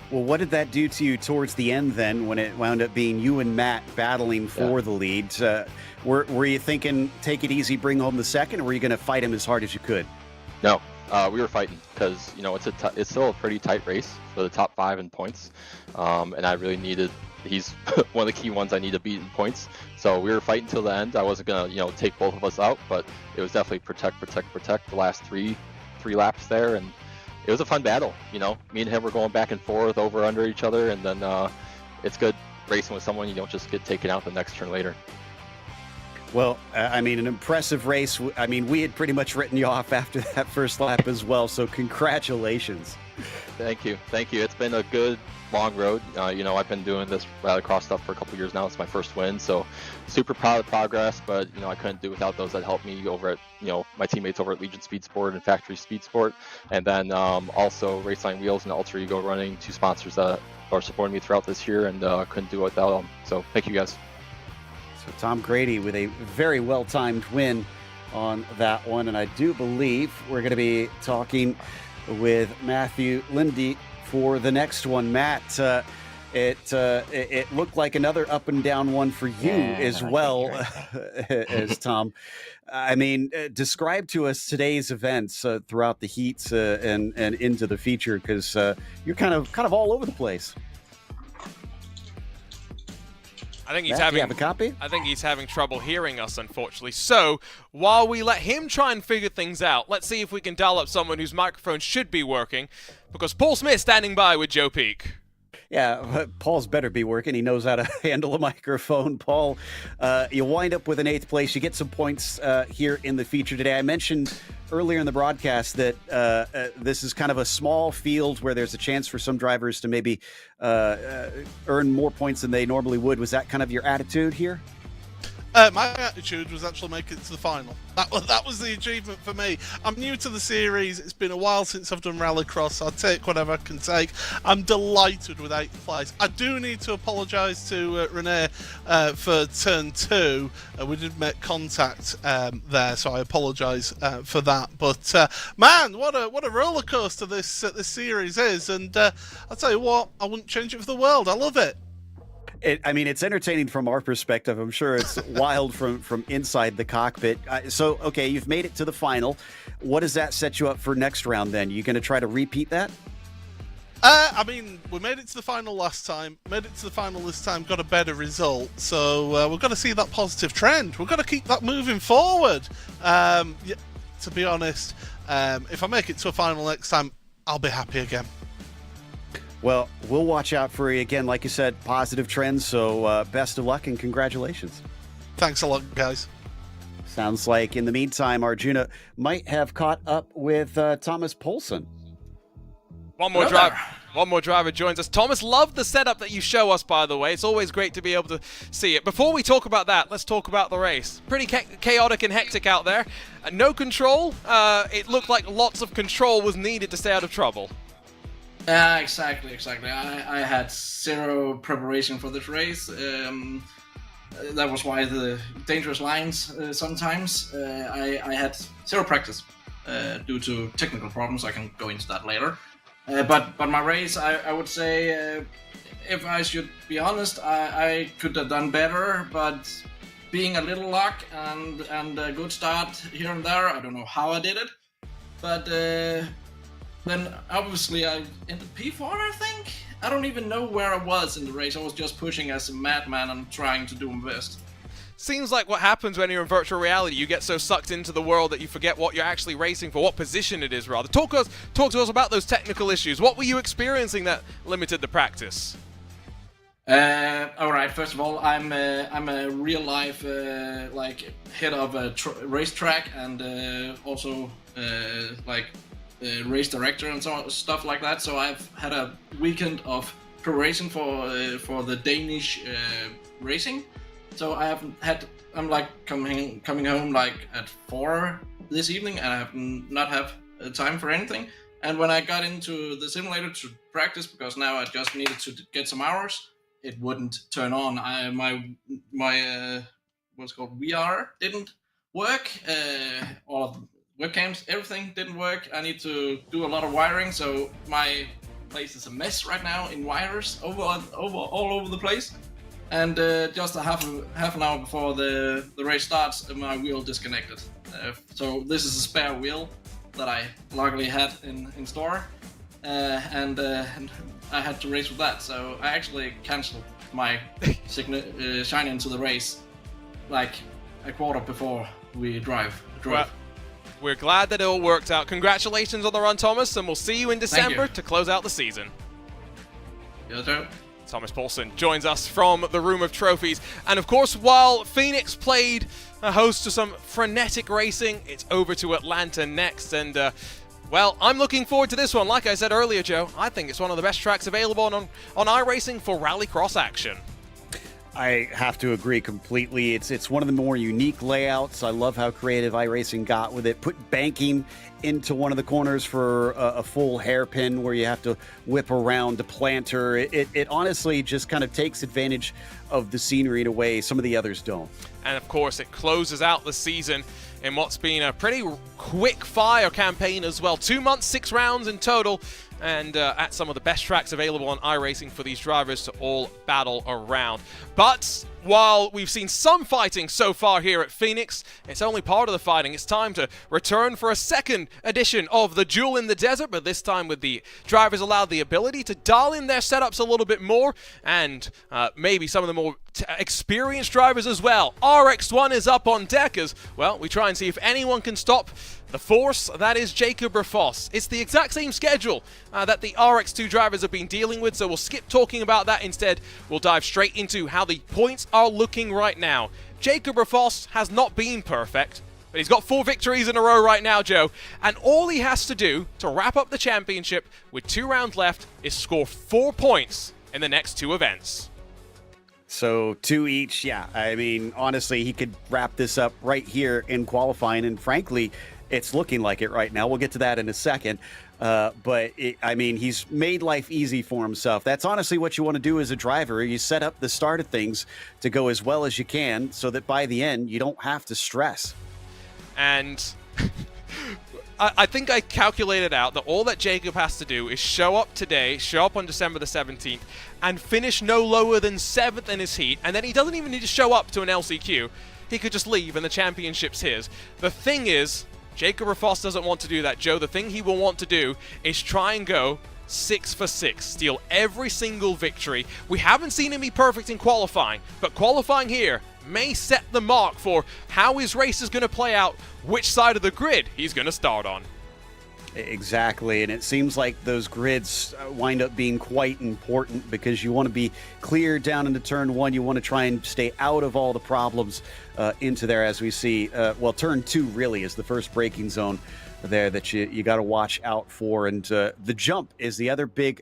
Well, what did that do to you towards the end then, when it wound up being you and Matt battling for the lead? Were you thinking, take it easy, bring home the second, or were you going to fight him as hard as you could? No, we were fighting because, you know, it's still a pretty tight race for the top 5 in points, and I really needed. He's one of the key ones I need to beat in points. So we were fighting till the end. I wasn't gonna, you know, take both of us out, but it was definitely protect the last three laps there, and it was a fun battle. You know, me and him were going back and forth over under each other, and then it's good racing with someone you don't just get taken out the next turn later. Well, I mean, an impressive race. I mean, we had pretty much written you off after that first lap as well, so congratulations. Thank you. It's been a good long road. You know, I've been doing this rallycross stuff for a couple years now. It's my first win, so super proud of the progress, but, you know, I couldn't do without those that helped me over at, you know, my teammates over at Legion Speed Sport and Factory Speed Sport, and then also Raceline Wheels and Alter Ego Running, 2 sponsors that are supporting me throughout this year, and couldn't do it without them. So thank you guys. So Tom Grady with a very well-timed win on that one, and I do believe we're going to be talking with Matthew Lindy for the next one. Matt, It looked like another up and down one for you as well as Tom. I mean, describe to us today's events throughout the heats and into the feature, because you're kind of all over the place. I think he's Matt, do you have a copy? I think he's having trouble hearing us, unfortunately. So, while we let him try and figure things out, let's see if we can dial up someone whose microphone should be working, because Paul Smith's standing by with Joe Peak. Yeah, Paul's better be working. He knows how to handle a microphone. Paul, you wind up with an 8th place. You get some points here in the feature today. I mentioned earlier in the broadcast that this is kind of a small field where there's a chance for some drivers to maybe earn more points than they normally would. Was that kind of your attitude here? My attitude was actually make it to the final. That was the achievement for me. I'm new to the series. It's been a while since I've done Rallycross. I'll take whatever I can take. I'm delighted with 8th place. I do need to apologise to Renee for turn 2. We did make contact there, so I apologise for that. But man, what a roller coaster this series is, and I'll tell you what, I wouldn't change it for the world. I love it. I mean, it's entertaining from our perspective. I'm sure it's wild from inside the cockpit. So, okay, you've made it to the final. What does that set you up for next round then? You going to try to repeat that? I mean, we made it to the final last time, made it to the final this time, got a better result. So we've got to see that positive trend. We've got to keep that moving forward. Yeah, to be honest, if I make it to a final next time, I'll be happy again. Well, we'll watch out for you again. Like you said, positive trends. So best of luck and congratulations. Thanks a lot, guys. Sounds like in the meantime, Arjuna might have caught up with Thomas Poulsen. One more driver joins us. Thomas, love the setup that you show us, by the way. It's always great to be able to see it. Before we talk about that, let's talk about the race. Pretty chaotic and hectic out there. No control. It looked like lots of control was needed to stay out of trouble. Exactly. I had zero preparation for this race. That was why the dangerous lines sometimes. I had zero practice due to technical problems. I can go into that later. But my race, I would say, if I should be honest, I could have done better. But being a little luck and a good start here and there, I don't know how I did it. But then obviously I ended P4, I think? I don't even know where I was in the race. I was just pushing as a madman and trying to do my best. Seems like what happens when you're in virtual reality. You get so sucked into the world that you forget what you're actually racing for, what position it is, rather. Talk to us about those technical issues. What were you experiencing that limited the practice? All right. First of all, I'm a real life like head of a racetrack and also race director and stuff like that. So I've had a weekend of preparation for the Danish racing. So I'm like coming home like at 4 this evening, and I have not have time for anything. And when I got into the simulator to practice, because now I just needed to get some hours, it wouldn't turn on. My what's called VR didn't work. All of webcams, everything didn't work. I need to do a lot of wiring, so my place is a mess right now in wires all over the place. And just a half an hour before the race starts, my wheel disconnected. So this is a spare wheel that I luckily had in store, and I had to race with that. So I actually canceled my shine into the race like a quarter before we drove. Well, we're glad that it all worked out. Congratulations on the run, Thomas, and we'll see you in December to close out the season. Yes, sir. Thomas Poulsen joins us from the Room of Trophies. And of course, while Phoenix played host to some frenetic racing, it's over to Atlanta next. And, well, I'm looking forward to this one. Like I said earlier, Joe, I think it's one of the best tracks available on iRacing for rallycross action. I have to agree completely. It's one of the more unique layouts. I love how creative iRacing got with it. Put banking into one of the corners for a full hairpin where you have to whip around a planter. It honestly just kind of takes advantage of the scenery in a way some of the others don't. And of course, it closes out the season in what's been a pretty quick fire campaign as well. 2 months, 6 rounds in total. and at some of the best tracks available on iRacing for these drivers to all battle around. But while we've seen some fighting so far here at Phoenix, it's only part of the fighting. It's time to return for a second edition of the Duel in the Desert, but this time with the drivers allowed the ability to dial in their setups a little bit more, and maybe some of the more experienced drivers as well. RX1 is up on deck as, well, we try and see if anyone can stop the force that is Jacob Rafos. It's the exact same schedule that the RX2 drivers have been dealing with, so we'll skip talking about that. Instead, we'll dive straight into how the points are looking right now. Jacob Rafos has not been perfect, but he's got 4 victories in a row right now, Joe, and all he has to do to wrap up the championship with 2 rounds left is score 4 points in the next 2 events. So 2 each, yeah. I mean, honestly, he could wrap this up right here in qualifying, and frankly, it's looking like it right now. We'll get to that in a second. I mean, he's made life easy for himself. That's honestly what you want to do as a driver. You set up the start of things to go as well as you can so that by the end, you don't have to stress. And I think I calculated out that all that Jacob has to do is show up today, show up on December the 17th, and finish no lower than 7th in his heat, and then he doesn't even need to show up to an LCQ. He could just leave and the championship's his. The thing is, Jacob Rafos doesn't want to do that, Joe. The thing he will want to do is try and go 6 for 6, steal every single victory. We haven't seen him be perfect in qualifying, but qualifying here may set the mark for how his race is going to play out, which side of the grid he's going to start on. Exactly, and it seems like those grids wind up being quite important because you want to be clear down into turn 1. You want to try and stay out of all the problems into there, as we see. Well, turn 2 really is the first braking zone there that you got to watch out for, and the jump is the other big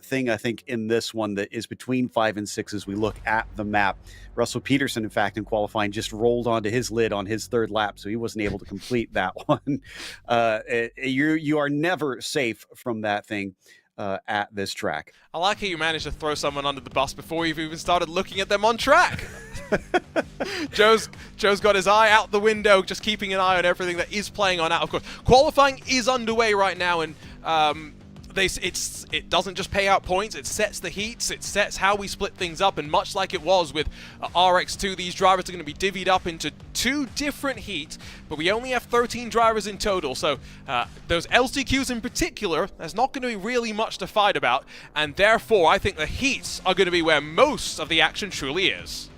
thing, I think, in this one that is between 5 and 6 as we look at the map. Russell Peterson, in fact, in qualifying, just rolled onto his lid on his 3rd lap, so he wasn't able to complete that one. You are never safe from that thing at this track. I like how you managed to throw someone under the bus before you've even started looking at them on track. Joe's got his eye out the window, just keeping an eye on everything that is playing on out. Of course, qualifying is underway right now, and it doesn't just pay out points, it sets the heats, it sets how we split things up, and much like it was with RX2, these drivers are going to be divvied up into 2 different heats, but we only have 13 drivers in total, so those LCQs in particular, there's not going to be really much to fight about, and therefore I think the heats are going to be where most of the action truly is.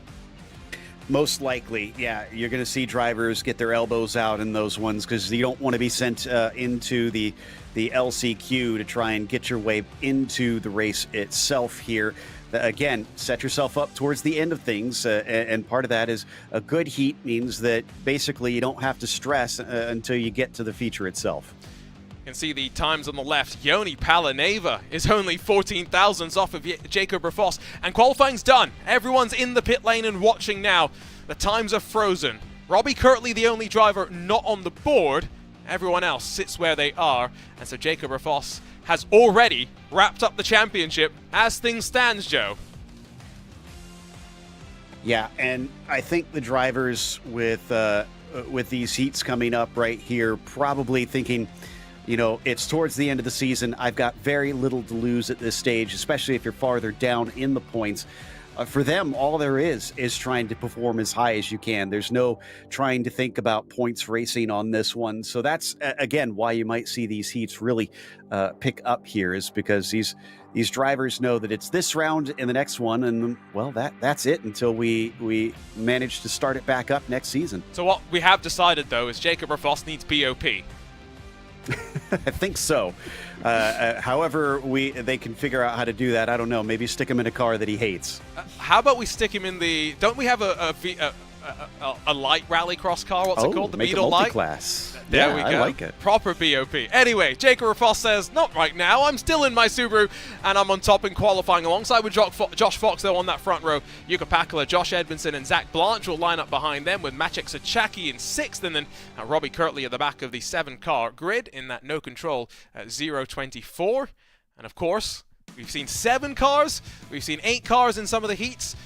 Most likely, yeah. You're going to see drivers get their elbows out in those ones because you don't want to be sent into the LCQ to try and get your way into the race itself here. Again, set yourself up towards the end of things, and part of that is a good heat means that basically you don't have to stress until you get to the feature itself. You can see the times on the left. Yoni Palaneva is only 14 thousandths off of Jacob Rafos, and qualifying's done. Everyone's in the pit lane and watching now. The times are frozen. Robbie Kirtley, the only driver not on the board. Everyone else sits where they are, and so Jacob Rafos has already wrapped up the championship as things stands, Joe. Yeah, and I think the drivers with these heats coming up right here probably thinking, you know, it's towards the end of the season. I've got very little to lose at this stage, especially if you're farther down in the points. For them, all there is trying to perform as high as you can. There's no trying to think about points racing on this one. So that's, again, why you might see these heats really pick up here, is because these drivers know that it's this round and the next one, and, well, that's it until we manage to start it back up next season. So what we have decided, though, is Jacob Rafos needs BOP. I think so. However, they can figure out how to do that. I don't know. Maybe stick him in a car that he hates. How about we stick him in the? Don't we have a light rallycross car? What's it called? The Beetle Light. Class. There we go. I like it. Proper BOP. Anyway, Jacob Rafos says, not right now. I'm still in my Subaru, and I'm on top in qualifying alongside with Josh Fox, though, on that front row. Yuka Pakula, Josh Edmondson, and Zach Blanche will line up behind them with Maciek Sachaki in 6th, and then Robbie Kirtley at the back of the 7-car grid in that no control 024. And of course, we've seen 7 cars. We've seen 8 cars in some of the heats.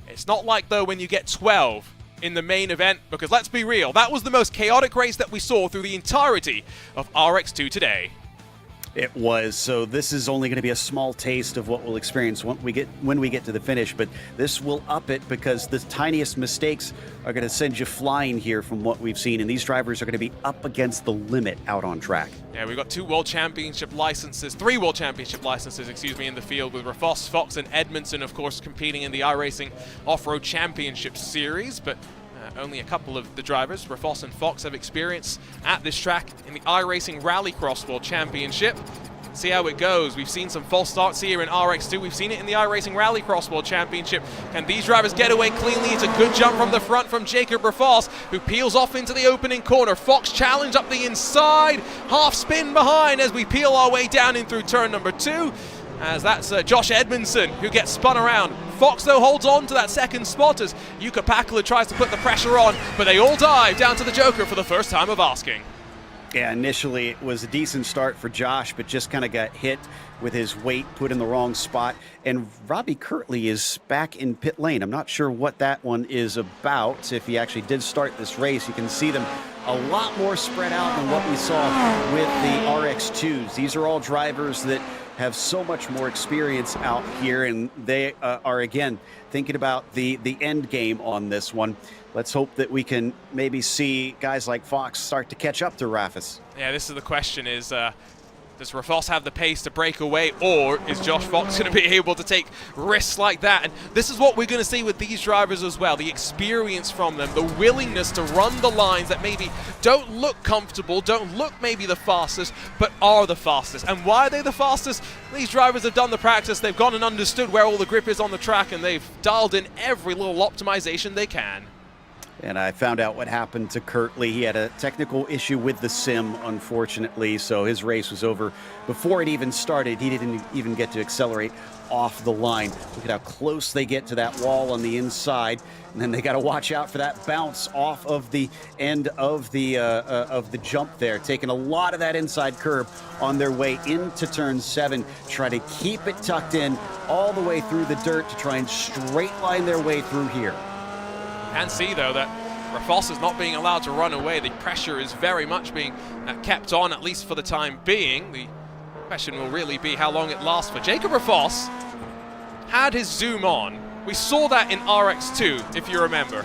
It's not like, though, when you get 12 in the main event, because let's be real, that was the most chaotic race that we saw through the entirety of RX2 today. It was. So this is only going to be a small taste of what we'll experience when we get to the finish, but this will up it because the tiniest mistakes are going to send you flying here from what we've seen, and these drivers are going to be up against the limit out on track. Yeah, we've got 3 World Championship licenses, excuse me, in the field with Rafos, Fox, and Edmondson, of course, competing in the iRacing Off-Road Championship Series, but only a couple of the drivers, Rafos and Fox, have experience at this track in the iRacing Rallycross World Championship. See how it goes. We've seen some false starts here in RX2. We've seen it in the iRacing Rallycross World Championship. Can these drivers get away cleanly? It's a good jump from the front from Jacob Rafos, who peels off into the opening corner. Fox challenge up the inside. Half spin behind as we peel our way down in through turn number 2. As that's Josh Edmondson who gets spun around. Fox, though, holds on to that second spot as Jukka Pakala tries to put the pressure on, but they all dive down to the Joker for the first time of asking. Yeah, initially it was a decent start for Josh, but just kind of got hit with his weight, put in the wrong spot. And Robbie Kirtley is back in pit lane. I'm not sure what that one is about. If he actually did start this race, you can see them a lot more spread out than what we saw with the RX2s. These are all drivers that have so much more experience out here, and they are, again, thinking about the end game on this one. Let's hope that we can maybe see guys like Fox start to catch up to Rafis. Yeah, this is the question is, does Rafos have the pace to break away, or is Josh Fox going to be able to take risks like that? And this is what we're going to see with these drivers as well, the experience from them, the willingness to run the lines that maybe don't look comfortable, don't look maybe the fastest, but are the fastest. And why are they the fastest? These drivers have done the practice, they've gone and understood where all the grip is on the track, and they've dialed in every little optimization they can. And I found out what happened to Kirtley. He had a technical issue with the sim, unfortunately, so his race was over before it even started. He didn't even get to accelerate off the line. Look at how close they get to that wall on the inside, and then they got to watch out for that bounce off of the end of the jump there, taking a lot of that inside curb on their way into turn 7, try to keep it tucked in all the way through the dirt to try and straight line their way through here. Can see, though, that Rafos is not being allowed to run away. The pressure is very much being kept on, at least for the time being. The question will really be how long it lasts for. Jacob Rafos had his zoom on. We saw that in RX2, if you remember.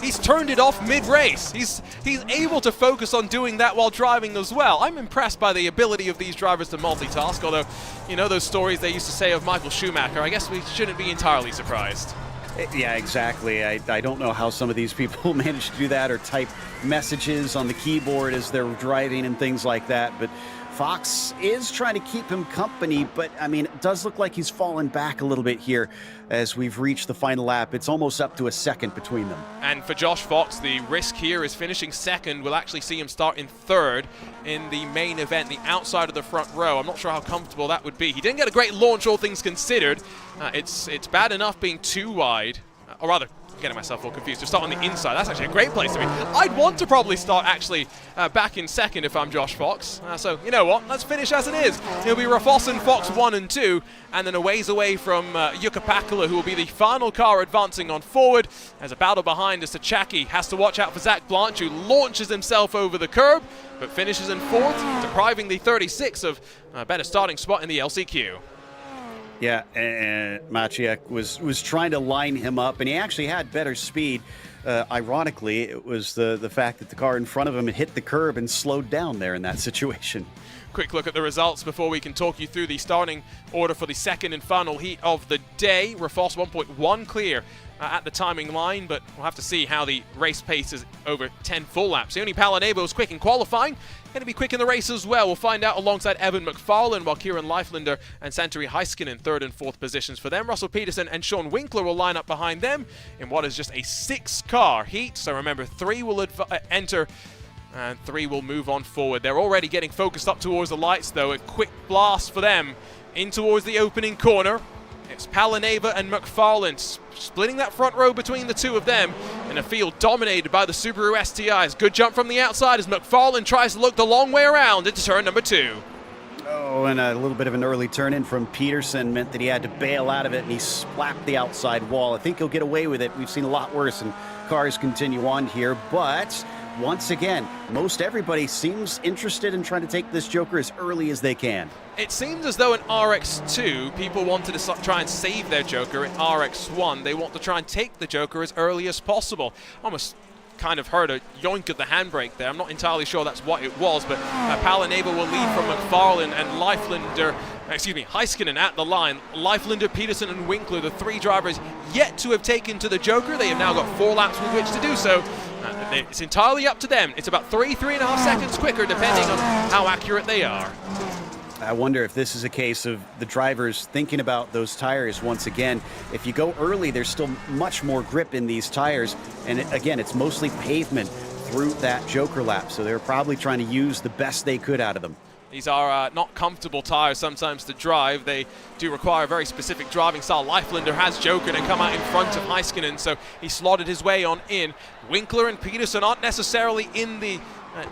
He's turned it off mid-race. He's able to focus on doing that while driving as well. I'm impressed by the ability of these drivers to multitask, although, you know, those stories they used to say of Michael Schumacher, I guess we shouldn't be entirely surprised. Yeah, exactly. I don't know how some of these people manage to do that or type messages on the keyboard as they're driving and things like that. But Fox is trying to keep him company, but I mean, it does look like he's fallen back a little bit here as we've reached the final lap. It's almost up to a second between them. And for Josh Fox, the risk here is finishing second. We'll actually see him start in third in the main event, the outside of the front row. I'm not sure how comfortable that would be. He didn't get a great launch, all things considered. It's bad enough being too wide, or rather, getting myself all confused, to start on the inside. That's actually a great place to be. I'd want to probably start actually back in second if I'm Josh Fox. So, you know what? Let's finish as it is. It'll be Rafos and Fox 1 and 2, and then a ways away from Jukka Pakala, who will be the final car advancing on forward. There's a battle behind as Tachaki has to watch out for Zach Blanche, who launches himself over the curb, but finishes in fourth, depriving the 36 of a better starting spot in the LCQ. Yeah, and Maciek was trying to line him up, and he actually had better speed. Ironically, it was the fact that the car in front of him had hit the curb and slowed down there in that situation. Quick look at the results before we can talk you through the starting order for the second and final heat of the day. Rafos 1.1 clear at the timing line, but we'll have to see how the race pace is over 10 full laps. Ioni Palaneva was quick in qualifying, going to be quick in the race as well. We'll find out alongside Evan McFarlane, while Kieran Leiflander and Santeri Heiskanen in third and fourth positions for them. Russell Peterson and Sean Winkler will line up behind them in what is just a 6-car heat. So remember, 3 will enter and 3 will move on forward. They're already getting focused up towards the lights, though. A quick blast for them in towards the opening corner. It's Palaneva and McFarlane splitting that front row between the two of them in a field dominated by the Subaru STIs. Good jump from the outside as McFarlane tries to look the long way around into turn number 2. Oh, and a little bit of an early turn in from Peterson meant that he had to bail out of it, and he slapped the outside wall. I think he'll get away with it. We've seen a lot worse, and cars continue on here, but once again, most everybody seems interested in trying to take this Joker as early as they can. It seems as though in RX2, people wanted to try and save their Joker. In RX1, they want to try and take the Joker as early as possible. Almost kind of heard a yoink of the handbrake there. I'm not entirely sure that's what it was, but Palineva will lead from McFarlane and Heiskanen at the line. Leiflander, Peterson, and Winkler, the 3 drivers yet to have taken to the Joker. They have now got 4 laps with which to do so. It's entirely up to them. It's about 3.5 seconds quicker, depending on how accurate they are. I wonder if this is a case of the drivers thinking about those tires once again. If you go early, there's still much more grip in these tires. And again, it's mostly pavement through that Joker lap. So they're probably trying to use the best they could out of them. These are not comfortable tires sometimes to drive. They do require a very specific driving style. Leiflander has Joker and come out in front of Heiskanen, so he slotted his way on in. Winkler and Peterson aren't necessarily in the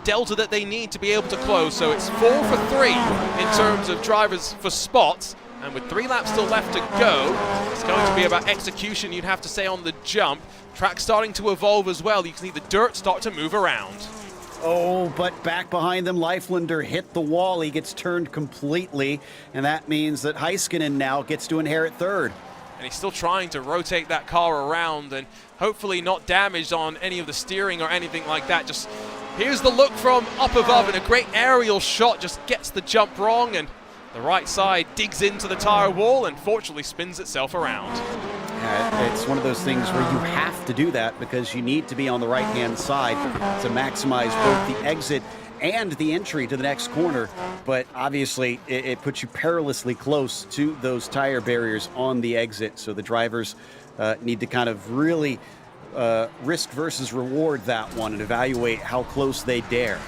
delta that they need to be able to close, so it's 4 for 3 in terms of drivers for spots. And with 3 laps still left to go, it's going to be about execution, you'd have to say, on the jump. Track starting to evolve as well. You can see the dirt start to move around. Oh, but back behind them, Leiflander hit the wall. He gets turned completely, and that means that Heiskanen now gets to inherit third. And he's still trying to rotate that car around and hopefully not damaged on any of the steering or anything like that. Just here's the look from up above, and a great aerial shot just gets the jump wrong, and the right side digs into the tire wall and fortunately spins itself around. It's one of those things where you have to do that because you need to be on the right-hand side to maximize both the exit and the entry to the next corner. But obviously, it puts you perilously close to those tire barriers on the exit. So the drivers need to kind of really risk versus reward that one and evaluate how close they dare.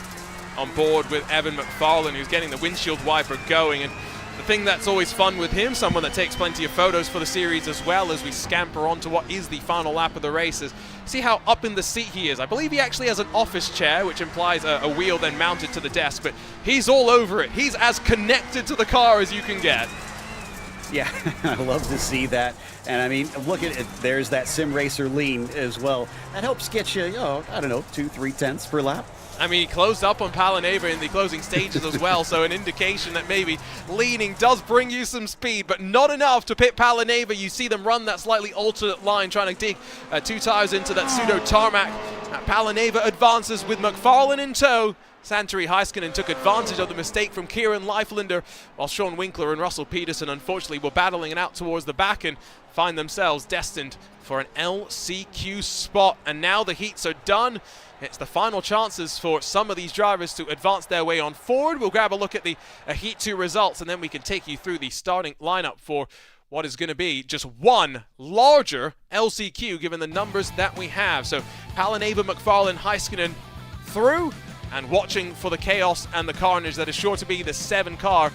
On board with Evan McFarlane, who's getting the windshield wiper going. And the thing that's always fun with him, someone that takes plenty of photos for the series as well as we scamper on to what is the final lap of the race, is see how up in the seat he is. I believe he actually has an office chair, which implies a wheel then mounted to the desk, but he's all over it. He's as connected to the car as you can get. Yeah, I love to see that. And I mean, look at it. There's that sim racer lean as well. That helps get you, I don't know, 2-3 tenths per lap. I mean, he closed up on Palineva in the closing stages as well, so an indication that maybe leaning does bring you some speed, but not enough to pit Palineva. You see them run that slightly alternate line, trying to dig 2 tires into that pseudo-tarmac. Palineva advances with McFarlane in tow. Santeri Heiskanen took advantage of the mistake from Kieran Leiflander, while Sean Winkler and Russell Peterson unfortunately were battling it out towards the back and find themselves destined for an LCQ spot. And now the heats are done. It's the final chances for some of these drivers to advance their way on forward. We'll grab a look at the Heat 2 results, and then we can take you through the starting lineup for what is going to be just one larger LCQ, given the numbers that we have. So Palineva, McFarlane, Heiskanen through, and watching for the chaos and the carnage that is sure to be the 7-car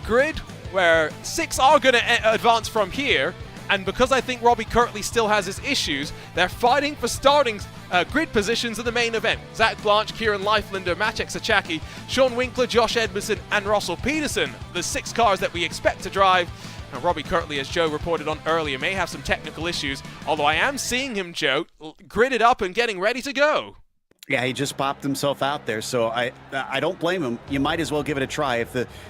grid, where 6 are going to advance from here. And because I think Robbie Kirtley still has his issues, they're fighting for starting grid positions in the main event. Zach Blanche, Kieran Leiflander, Maciek Sachaki, Sean Winkler, Josh Edmondson, and Russell Peterson, the 6 cars that we expect to drive. And Robbie Kirtley, as Joe reported on earlier, may have some technical issues, although I am seeing him, Joe, gridded up and getting ready to go. Yeah, he just popped himself out there, so I don't blame him. You might as well give it a try.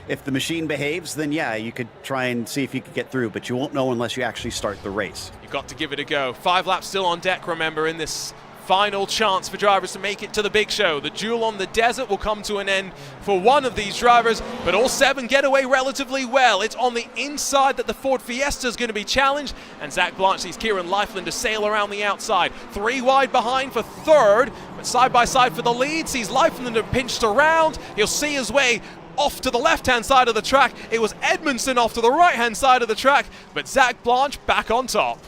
If the machine behaves, then yeah, you could try and see if you could get through, but you won't know unless you actually start the race. You've got to give it a go. 5 laps still on deck, remember, in this final chance for drivers to make it to the big show. The duel on the desert will come to an end for one of these drivers, but all 7 get away relatively well. It's on the inside that the Ford Fiesta is going to be challenged, and Zach Blanche sees Kieran Leiflander sail around the outside. 3 wide behind for third, but side by side for the lead. Sees Leiflander pinched around. He'll see his way off to the left-hand side of the track. It was Edmondson off to the right-hand side of the track, but Zach Blanche back on top.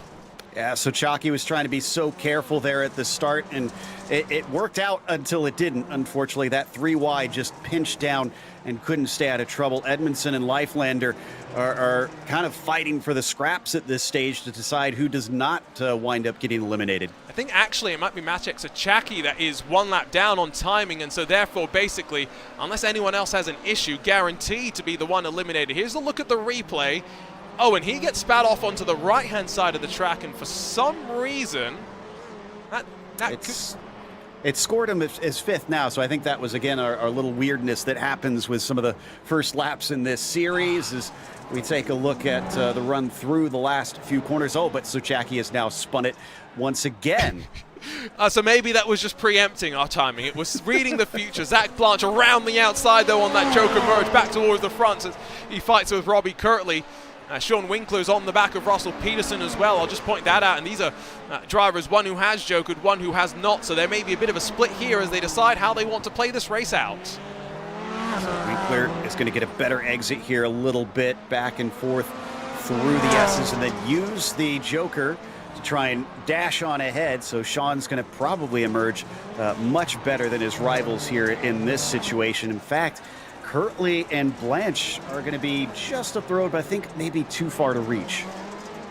Yeah, so Chalky was trying to be so careful there at the start, and it worked out until it didn't. Unfortunately, that 3 wide just pinched down and couldn't stay out of trouble. Edmondson and Leiflander are kind of fighting for the scraps at this stage to decide who does not wind up getting eliminated. I think actually it might be Maciek Sachaki that is 1 lap down on timing, and so therefore basically, unless anyone else has an issue, guaranteed to be the one eliminated. Here's a look at the replay. Oh, and he gets spat off onto the right-hand side of the track, and for some reason, It scored him as fifth now, so I think that was, again, our little weirdness that happens with some of the first laps in this series as we take a look at the run through the last few corners. Oh, but Sochacki has now spun it once again. So maybe that was just preempting our timing. It was reading the future. Zach Blanche around the outside, though, on that Joker merge, back towards the front as he fights with Robbie Kirtley. Sean Winkler's on the back of Russell Peterson as well. I'll just point that out. And these are drivers, one who has jokered, one who has not. So there may be a bit of a split here as they decide how they want to play this race out. So Winkler is going to get a better exit here, a little bit back and forth through the S's, and then use the Joker to try and dash on ahead. So Sean's going to probably emerge much better than his rivals here in this situation. In fact, Kirtley and Blanche are going to be just up the road, but I think maybe too far to reach.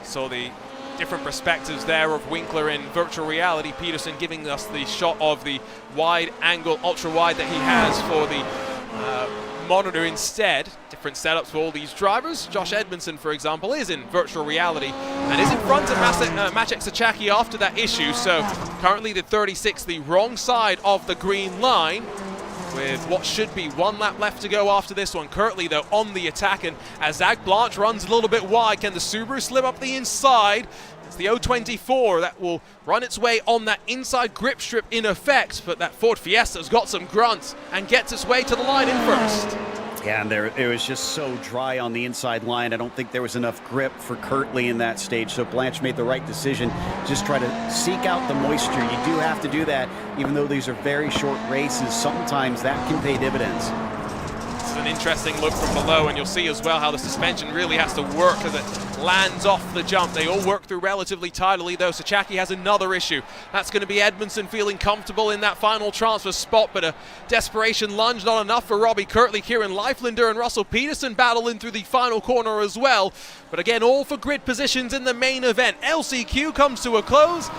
So the different perspectives there of Winkler in virtual reality. Peterson giving us the shot of the wide angle, ultra wide that he has for the monitor instead. Different setups for all these drivers. Josh Edmondson, for example, is in virtual reality and is in front of Maciej Sochacki after that issue. So currently the 36th, the wrong side of the green line, with what should be one lap left to go after this one. Kirtley, though, on the attack, and as Zach Blanche runs a little bit wide, can the Subaru slip up the inside? It's the 024 that will run its way on that inside grip strip in effect, but that Ford Fiesta's got some grunts and gets its way to the line in first. Yeah, and it was just so dry on the inside line. I don't think there was enough grip for Kirtley in that stage, so Blanche made the right decision. Just try to seek out the moisture. You do have to do that, even though these are very short races. Sometimes that can pay dividends. This is an interesting look from below, and you'll see as well how the suspension really has to work as it lands off the jump. They all work through relatively tidily, though. Sochacki has another issue. That's going to be Edmondson feeling comfortable in that final transfer spot, but a desperation lunge not enough for Robbie Kirtley. Kieran Leiflander and Russell Peterson battle in through the final corner as well. But again, all for grid positions in the main event. LCQ comes to a close,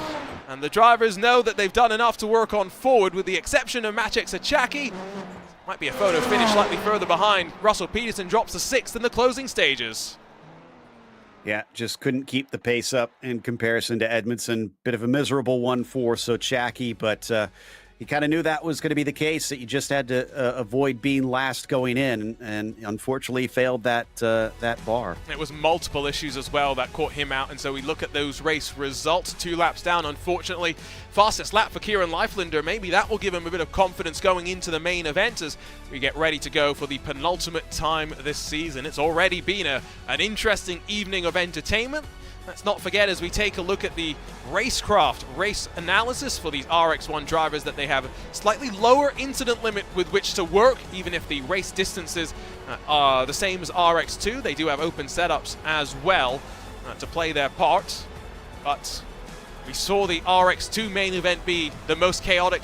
and the drivers know that they've done enough to work on forward, with the exception of Maciej Sochacki. Might be a photo finish slightly further behind. Russell Peterson drops to 6th in the closing stages. Yeah, just couldn't keep the pace up in comparison to Edmondson. Bit of a miserable one for Sochacki, but he kind of knew that was going to be the case, that you just had to avoid being last going in, and unfortunately failed that bar. It was multiple issues as well that caught him out, and so we look at those race results. 2 laps down, unfortunately. Fastest lap for Kieran Leiflander. Maybe that will give him a bit of confidence going into the main event as we get ready to go for the penultimate time this season. It's already been an interesting evening of entertainment. Let's not forget, as we take a look at the Racecraft race analysis for these RX1 drivers, that they have a slightly lower incident limit with which to work, even if the race distances are the same as RX2. They do have open setups as well to play their part. But we saw the RX2 main event be the most chaotic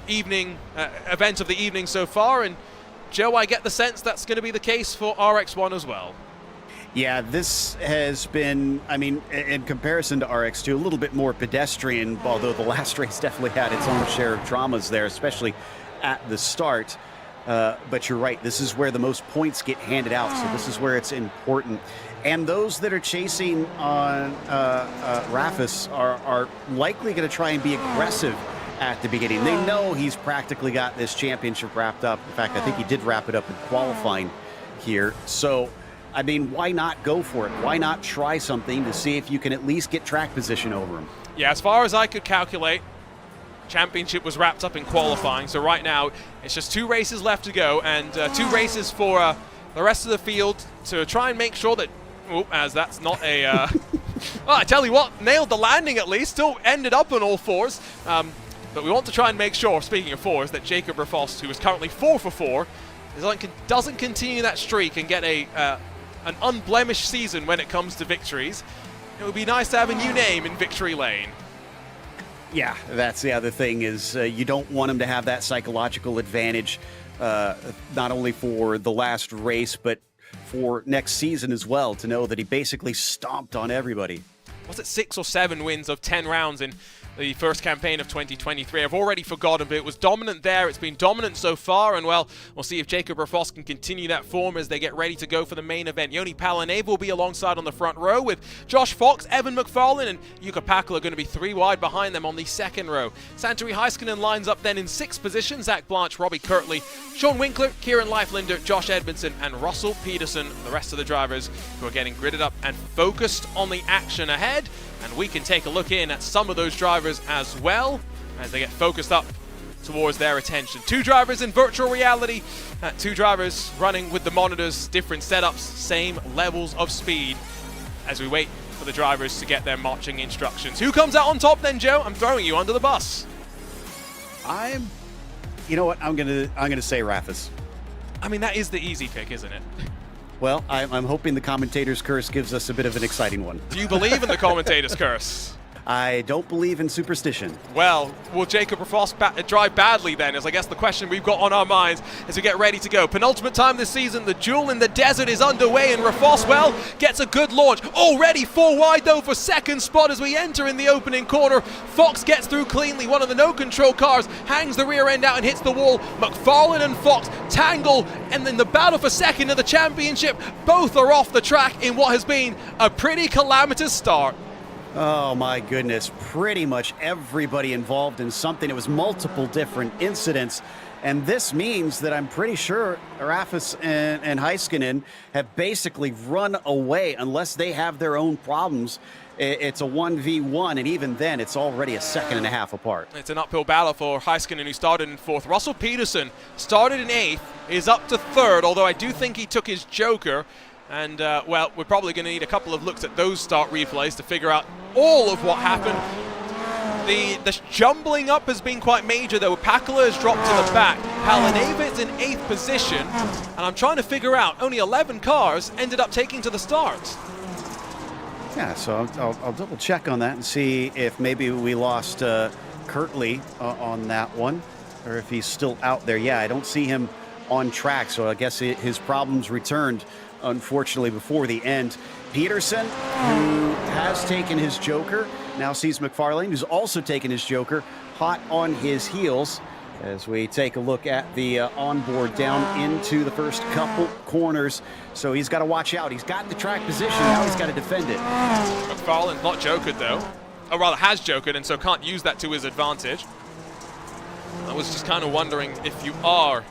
event of the evening so far, and Joe, I get the sense that's going to be the case for RX1 as well. Yeah, this has been, I mean, in comparison to RX2, a little bit more pedestrian, although the last race definitely had its own share of dramas there, especially at the start. But you're right, this is where the most points get handed out, so this is where it's important. And those that are chasing on Rafis are likely going to try and be aggressive at the beginning. They know he's practically got this championship wrapped up. In fact, I think he did wrap it up in qualifying here. So, I mean, why not go for it? Why not try something to see if you can at least get track position over him? Yeah, as far as I could calculate, championship was wrapped up in qualifying. So right now, it's just 2 races left to go, and 2 races for the rest of the field to try and make sure that, as that's not a... well, I tell you what, nailed the landing at least, still ended up on all 4s. But we want to try and make sure, speaking of 4s, that Jacob Rafost, who is currently 4 for 4, doesn't continue that streak and get an unblemished season when it comes to victories. It would be nice to have a new name in victory lane. Yeah, that's the other thing is you don't want him to have that psychological advantage, not only for the last race, but for next season as well, to know that he basically stomped on everybody. Was it 6 or 7 wins of 10 rounds in the first campaign of 2023. I've already forgotten, but it was dominant there. It's been dominant so far, and well, we'll see if Jacob Rafos can continue that form as they get ready to go for the main event. Yoni Palaneva will be alongside on the front row with Josh Fox, Evan McFarlane, and Jukka Pakala going to be 3 wide behind them on the second row. Santeri Heiskanen lines up then in 6th position. Zach Blanche, Robbie Kirtley, Sean Winkler, Kieran Leiflinder, Josh Edmondson, and Russell Peterson, the rest of the drivers who are getting gridded up and focused on the action ahead. And we can take a look in at some of those drivers as well as they get focused up towards their attention. 2 drivers in virtual reality, 2 drivers running with the monitors, different setups, same levels of speed as we wait for the drivers to get their marching instructions. Who comes out on top then, Joe? I'm throwing you under the bus. You know what? I'm gonna say Rafis. I mean, that is the easy pick, isn't it? Well, I'm hoping the commentator's curse gives us a bit of an exciting one. Do you believe in the commentator's curse? I don't believe in superstition. Well, will Jacob Rafos drive badly then, is I guess the question we've got on our minds as we get ready to go. Penultimate time this season, the duel in the desert is underway, and Rafos, well, gets a good launch. Already 4 wide though for second spot as we enter in the opening corner. Fox gets through cleanly. One of the no-control cars hangs the rear end out and hits the wall. McFarlane and Fox tangle, and then the battle for second of the championship. Both are off the track in what has been a pretty calamitous start. Oh my goodness, pretty much everybody involved in something. It was multiple different incidents. And this means that I'm pretty sure Rafis and Heiskanen have basically run away unless they have their own problems. It's a 1v1, and even then, it's already a 1.5 seconds apart. It's an uphill battle for Heiskanen, who started in 4th. Russell Peterson started in 8th, is up to 3rd, although I do think he took his joker. And, well, we're probably going to need a couple of looks at those start replays to figure out all of what happened. The jumbling up has been quite major, though. Pakala has dropped to the back. Palaneva is in 8th position. And I'm trying to figure out, only 11 cars ended up taking to the start. Yeah, so I'll double check on that and see if maybe we lost Kirtley on that one, or if he's still out there. Yeah, I don't see him on track, so I guess his problems returned, unfortunately, before the end. Peterson, who has taken his joker, now sees McFarlane, who's also taken his joker, hot on his heels as we take a look at the onboard down into the first couple corners. So he's got to watch out. He's got the track position, now he's got to defend it. McFarlane's not jokered, though. Or rather, has jokered, and so can't use that to his advantage. I was just kind of wondering if you are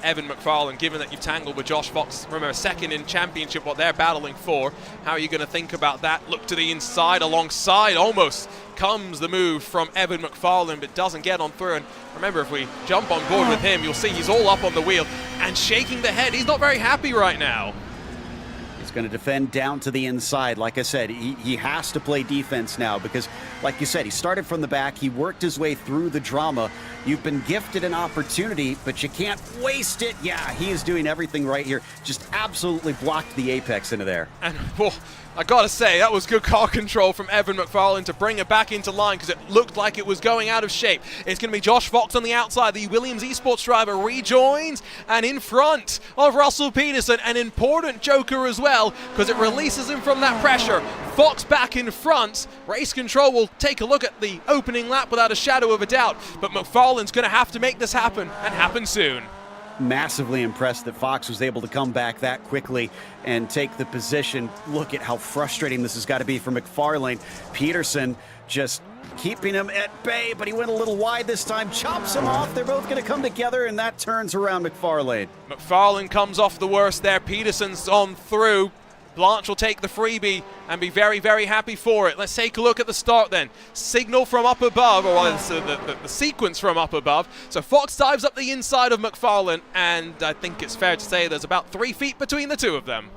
Evan McFarlane, given that you've tangled with Josh Fox, remember, 2nd in championship, what they're battling for. How are you going to think about that? Look to the inside, alongside, almost comes the move from Evan McFarlane, but doesn't get on through. And remember, if we jump on board with him, you'll see he's all up on the wheel and shaking the head. He's not very happy right now. He's going to defend down to the inside. Like I said, he has to play defense now because, like you said, he started from the back. He worked his way through the drama. You've been gifted an opportunity, but you can't waste it. Yeah, he is doing everything right here. Just absolutely blocked the apex into there. And, well, I gotta say, that was good car control from Evan McFarlane to bring it back into line because it looked like it was going out of shape. It's going to be Josh Fox on the outside. The Williams Esports driver rejoins, and in front of Russell Peterson, an important joker as well because it releases him from that pressure. Fox back in front. Race Control will take a look at the opening lap without a shadow of a doubt, but McFarlane's going to have to make this happen, and happen soon. Massively impressed that Fox was able to come back that quickly and take the position. Look at how frustrating this has got to be for McFarlane. Peterson just keeping him at bay, but he went a little wide this time, chops him off. They're both going to come together, and that turns around McFarlane. McFarlane comes off the worst there. Peterson's on through. Blanche will take the freebie and be very, very happy for it. Let's take a look at the start then. Signal from up above, or the sequence from up above. So Fox dives up the inside of McFarlane, and I think it's fair to say there's about 3 feet between the two of them.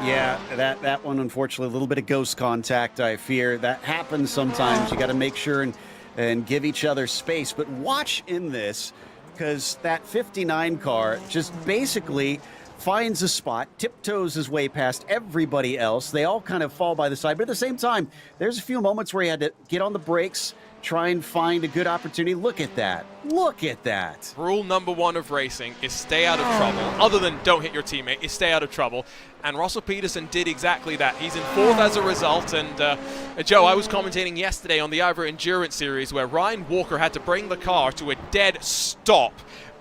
Yeah, that one, unfortunately, a little bit of ghost contact, I fear. That happens sometimes. You got to make sure and give each other space. But watch in this, because that 59 car just basically finds a spot, tiptoes his way past everybody else. They all kind of fall by the side, but at the same time, there's a few moments where he had to get on the brakes, try and find a good opportunity. Look at that. Look at that. Rule number one of racing is stay out of trouble. Other than don't hit your teammate, is stay out of trouble. And Russell Peterson did exactly that. He's in fourth as a result. And Joe, I was commentating yesterday on the Ivor Endurance Series where Ryan Walker had to bring the car to a dead stop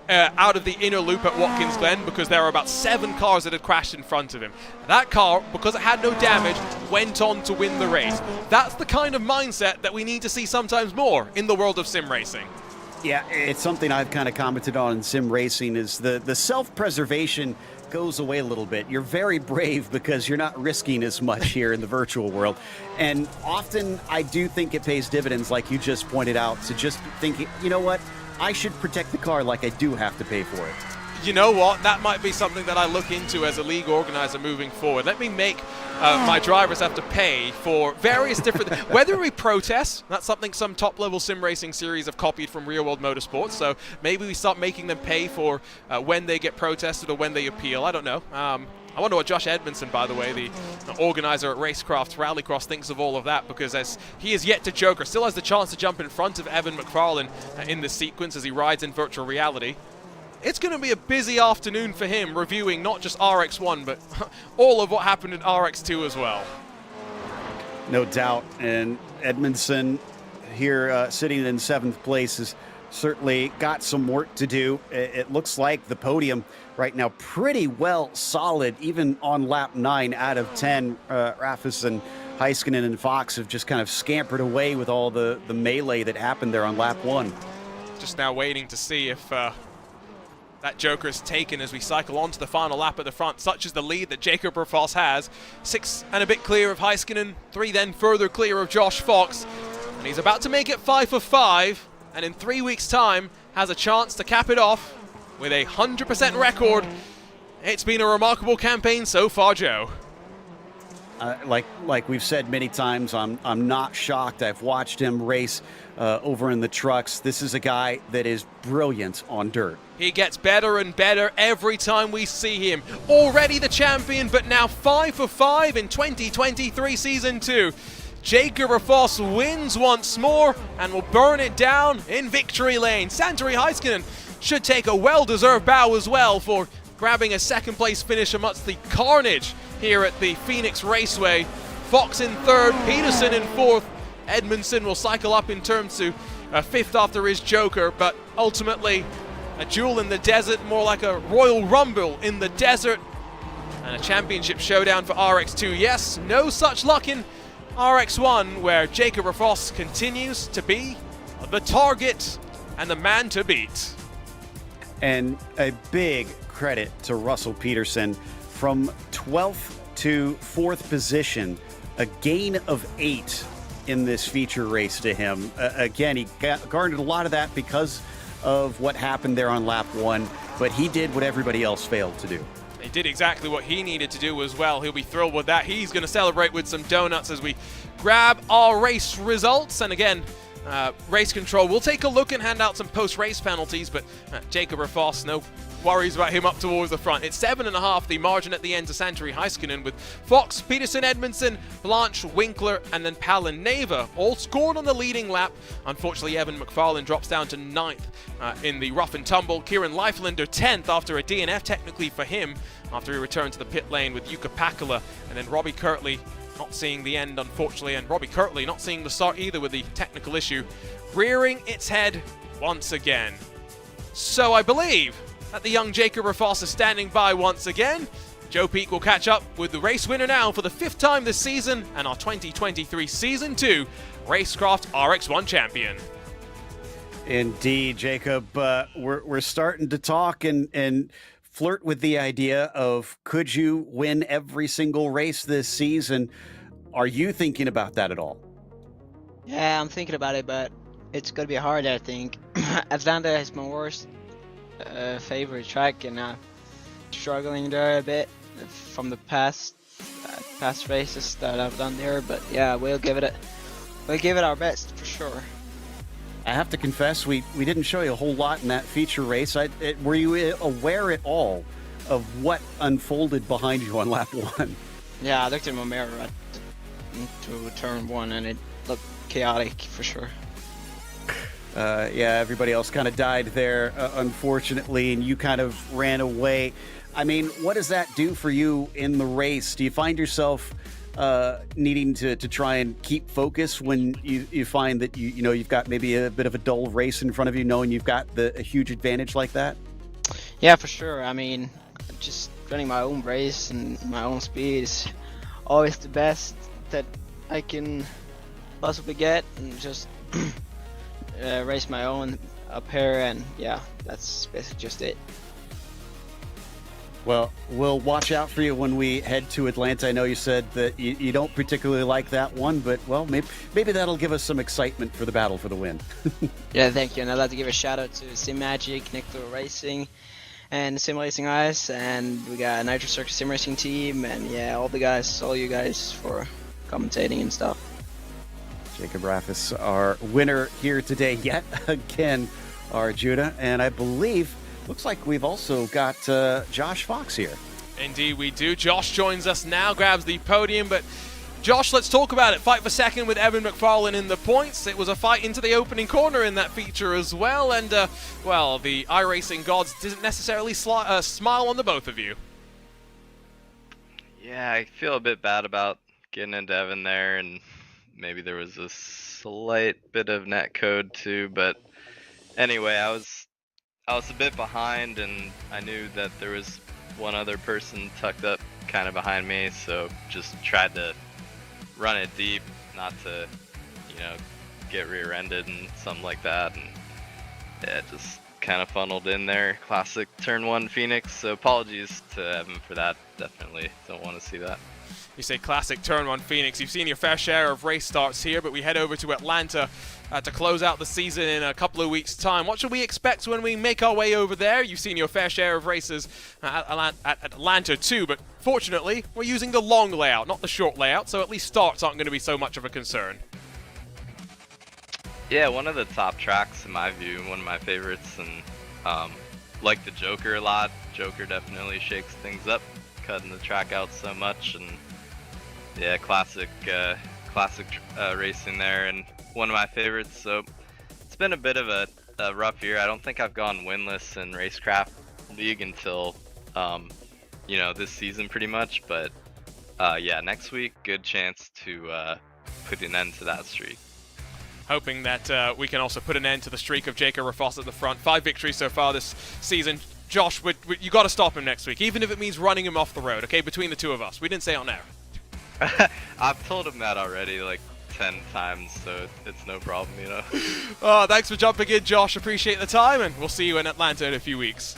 out of the inner loop at Watkins Glen because there were about 7 cars that had crashed in front of him. That car, because it had no damage, went on to win the race. That's the kind of mindset that we need to see sometimes more in the world of sim racing. Yeah, it's something I've kind of commented on in sim racing is the self-preservation goes away a little bit. You're very brave because you're not risking as much here in the virtual world. And often I do think it pays dividends, like you just pointed out, to just thinking, you know what? I should protect the car like I do have to pay for it. You know what? That might be something that I look into as a league organizer moving forward. Let me make my drivers have to pay for various different... whether we protest, that's something some top-level sim racing series have copied from Real World Motorsports, so maybe we start making them pay for when they get protested or when they appeal. I don't know. I wonder what Josh Edmondson, by the way, the organizer at Racecraft Rallycross, thinks of all of that, because as he is yet to joker, still has the chance to jump in front of Evan McFarlane in this sequence as he rides in virtual reality. It's going to be a busy afternoon for him reviewing not just RX1, but all of what happened in RX2 as well. No doubt. And Edmondson here sitting in 7th place has certainly got some work to do. It looks like the podium right now pretty well solid, even on lap 9 out of 10. Raffis and Heiskanen and Fox have just kind of scampered away with all the melee that happened there on lap 1. Just now waiting to see if that joker is taken as we cycle on to the final lap at the front. Such is the lead that Jacob Rafos has. 6 and a bit clear of Heiskanen, 3 then further clear of Josh Fox. And he's about to make it 5 for 5, and in 3 weeks' time has a chance to cap it off with a 100% record. It's been a remarkable campaign so far, Joe. Like we've said many times, I'm not shocked. I've watched him race over in the trucks. This is a guy that is brilliant on dirt. He gets better and better every time we see him. Already the champion, but now 5 for 5 in 2023 Season 2. Jacob Rafos wins once more and will burn it down in victory lane. Santeri Heiskanen should take a well-deserved bow as well for grabbing a 2nd place finish amongst the carnage here at the Phoenix Raceway. Fox in 3rd, Peterson in 4th. Edmondson will cycle up in terms to 5th after his joker, but ultimately a duel in the desert, more like a Royal Rumble in the desert, and a championship showdown for RX2. Yes, no such luck in RX1, where Jacob Rafos continues to be the target and the man to beat. And a big credit to Russell Peterson. From 12th to 4th position, a gain of 8 in this feature race to him. Again, he garnered a lot of that because of what happened there on lap 1, but he did what everybody else failed to do. He did exactly what he needed to do as well. He'll be thrilled with that. He's going to celebrate with some donuts as we grab our race results. And again, race control, we'll take a look and hand out some post-race penalties, but Jacob Rafos, no worries about him up towards the front. It's 7.5, the margin at the end to Santeri Heiskanen, with Fox, Peterson, Edmondson, Blanche, Winkler, and then Palin Neva all scored on the leading lap. Unfortunately, Evan McFarlane drops down to 9th in the rough and tumble. Kieran Leiflander 10th after a DNF technically for him after he returned to the pit lane with Jukka Pakala, and then Robbie Kirtley not seeing the end, unfortunately, and Robbie Kirtley not seeing the start either with the technical issue, rearing its head once again. So I believe that the young Jacob Rafos is standing by once again. Joe Peak will catch up with the race winner now for the 5th time this season and our 2023 Season 2 Racecraft RX1 champion. Indeed, Jacob. We're starting to talk and flirt with the idea of, could you win every single race this season? Are you thinking about that at all? Yeah, I'm thinking about it, but it's going to be hard, I think. Atlanta is my worst favorite track, and struggling there a bit from the past races that I've done there. But yeah, we'll give it our best for sure. I have to confess, we didn't show you a whole lot in that feature race. Were you aware at all of what unfolded behind you on lap 1. Yeah, I looked in my mirror to turn 1 and it looked chaotic for sure. Yeah, everybody else kind of died there, unfortunately, and you kind of ran away. I mean, what does that do for you in the race? Do you find yourself needing to try and keep focus when you find that you've got maybe a bit of a dull race in front of you, knowing you've got a huge advantage like that? Yeah, for sure. I mean, just running my own race and my own speed is always the best that I can possibly get, and just race my own up here, and yeah, that's basically just it. Well, we'll watch out for you when we head to Atlanta. I know you said that you don't particularly like that one, but, well, maybe that'll give us some excitement for the battle for the win. Yeah, thank you. And I'd like to give a shout out to Sim Magic, Nickel Racing, and Sim Racing Eyes, and we got a Nitro Circus Sim Racing team, and yeah, all you guys for commentating and stuff. Jacob Raffis, our winner here today, yet again, Arjuna, and I believe looks like we've also got Josh Fox here. Indeed we do. Josh joins us now, grabs the podium, but Josh, let's talk about it. Fight for second with Evan McFarlane in the points. It was a fight into the opening corner in that feature as well, and well, the iRacing gods didn't necessarily smile on the both of you. Yeah, I feel a bit bad about getting into Evan there, and maybe there was a slight bit of net code too, but anyway, I was a bit behind, and I knew that there was one other person tucked up kind of behind me, so just tried to run it deep, not to, get rear-ended and something like that, and yeah, just kind of funneled in there. Classic turn 1 Phoenix, so apologies to Evan for that. Definitely don't want to see that. You say classic turn 1 Phoenix. You've seen your fair share of race starts here, but we head over to Atlanta to close out the season in a couple of weeks' time. What should we expect when we make our way over there? You've seen your fair share of races at Atlanta too, but fortunately, we're using the long layout, not the short layout, so at least starts aren't going to be so much of a concern. Yeah, one of the top tracks in my view, one of my favorites, and like the Joker a lot. Joker definitely shakes things up, cutting the track out so much, and yeah, classic racing there, and one of my favorites. So it's been a bit of a rough year. I don't think I've gone winless in Racecraft League until this season pretty much, but yeah, next week, good chance to put an end to that streak. Hoping that we can also put an end to the streak of Jacob Raffis at the front. 5 victories so far this season. Josh, you got to stop him next week, even if it means running him off the road, okay, between the two of us. We didn't say it on air. I've told him that already like 10 times, so it's no problem, Oh, thanks for jumping in, Josh. Appreciate the time, and we'll see you in Atlanta in a few weeks.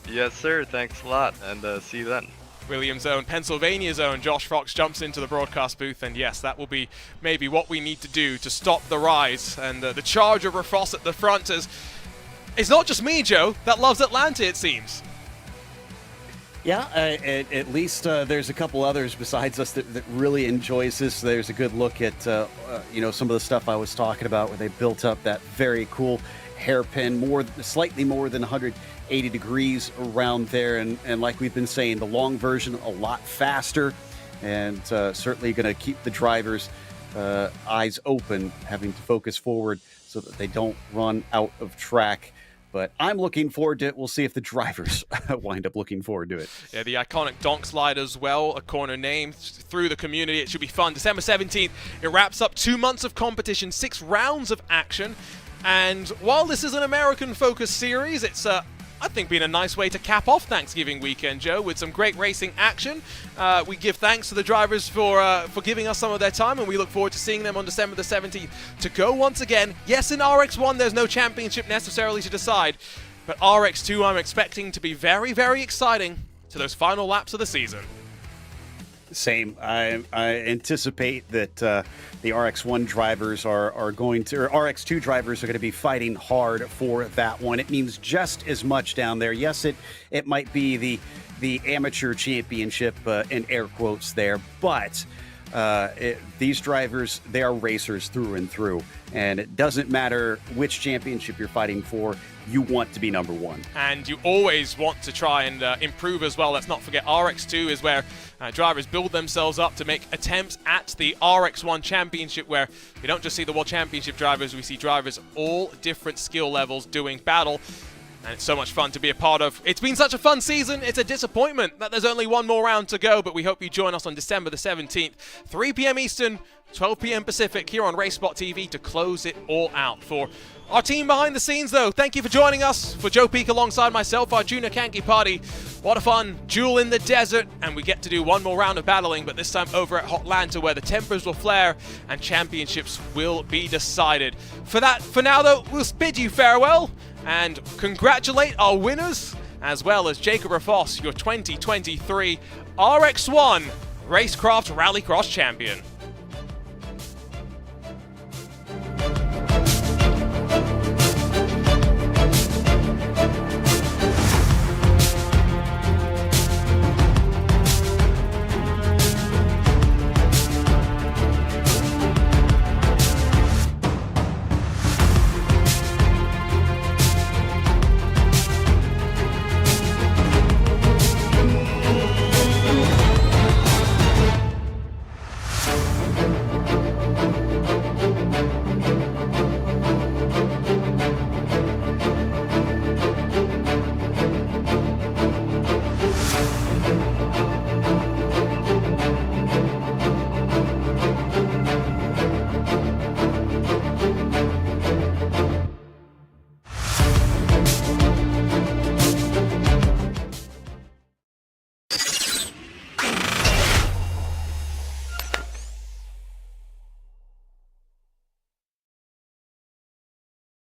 Yes, sir. Thanks a lot, and see you then. Williams' own, Pennsylvania's own Josh Fox jumps into the broadcast booth, and yes, that will be maybe what we need to do to stop the rise. And the charge of Raffis at the front is... It's not just me, Joe, that loves Atlanta, it seems. Yeah, at least there's a couple others besides us that really enjoys this. There's a good look at, some of the stuff I was talking about where they built up that very cool hairpin, slightly more than 180 degrees around there. And like we've been saying, the long version a lot faster, and certainly going to keep the drivers' eyes open, having to focus forward so that they don't run out of track. But I'm looking forward to it. We'll see if the drivers wind up looking forward to it. Yeah, the iconic donk slide as well, a corner name through the community. It should be fun. December 17th, it wraps up 2 months of competition, 6 rounds of action. And while this is an American-focused series, it's I think been a nice way to cap off Thanksgiving weekend, Joe, with some great racing action. We give thanks to the drivers for giving us some of their time, and we look forward to seeing them on December the 17th to go once again. Yes, in RX1 there's no championship necessarily to decide, but RX2 I'm expecting to be very, very exciting to those final laps of the season. Same. I anticipate that the RX1 drivers are going to, or RX2 drivers are going to be fighting hard for that one. It means just as much down there. Yes, it might be the amateur championship in air quotes there, but these drivers, they are racers through and through. And it doesn't matter which championship you're fighting for, you want to be number one. And you always want to try and improve as well. Let's not forget RX2 is where drivers build themselves up to make attempts at the RX1 championship, where we don't just see the World Championship drivers, we see drivers all different skill levels doing battle. And it's so much fun to be a part of. It's been such a fun season. It's a disappointment that there's only one more round to go, but we hope you join us on December the 17th, 3 p.m. Eastern, 12 p.m. Pacific, here on RaceSpotTV to close it all out. For our team behind the scenes, though, thank you for joining us. For Joe Peak alongside myself, our Junior Kanki Party. What a fun duel in the desert, and we get to do one more round of battling, but this time over at Hotlanta, where the tempers will flare and championships will be decided. For now, though, we'll bid you farewell and congratulate our winners, as well as Jacob Rafoss, your 2023 RX1 Racecraft Rallycross champion.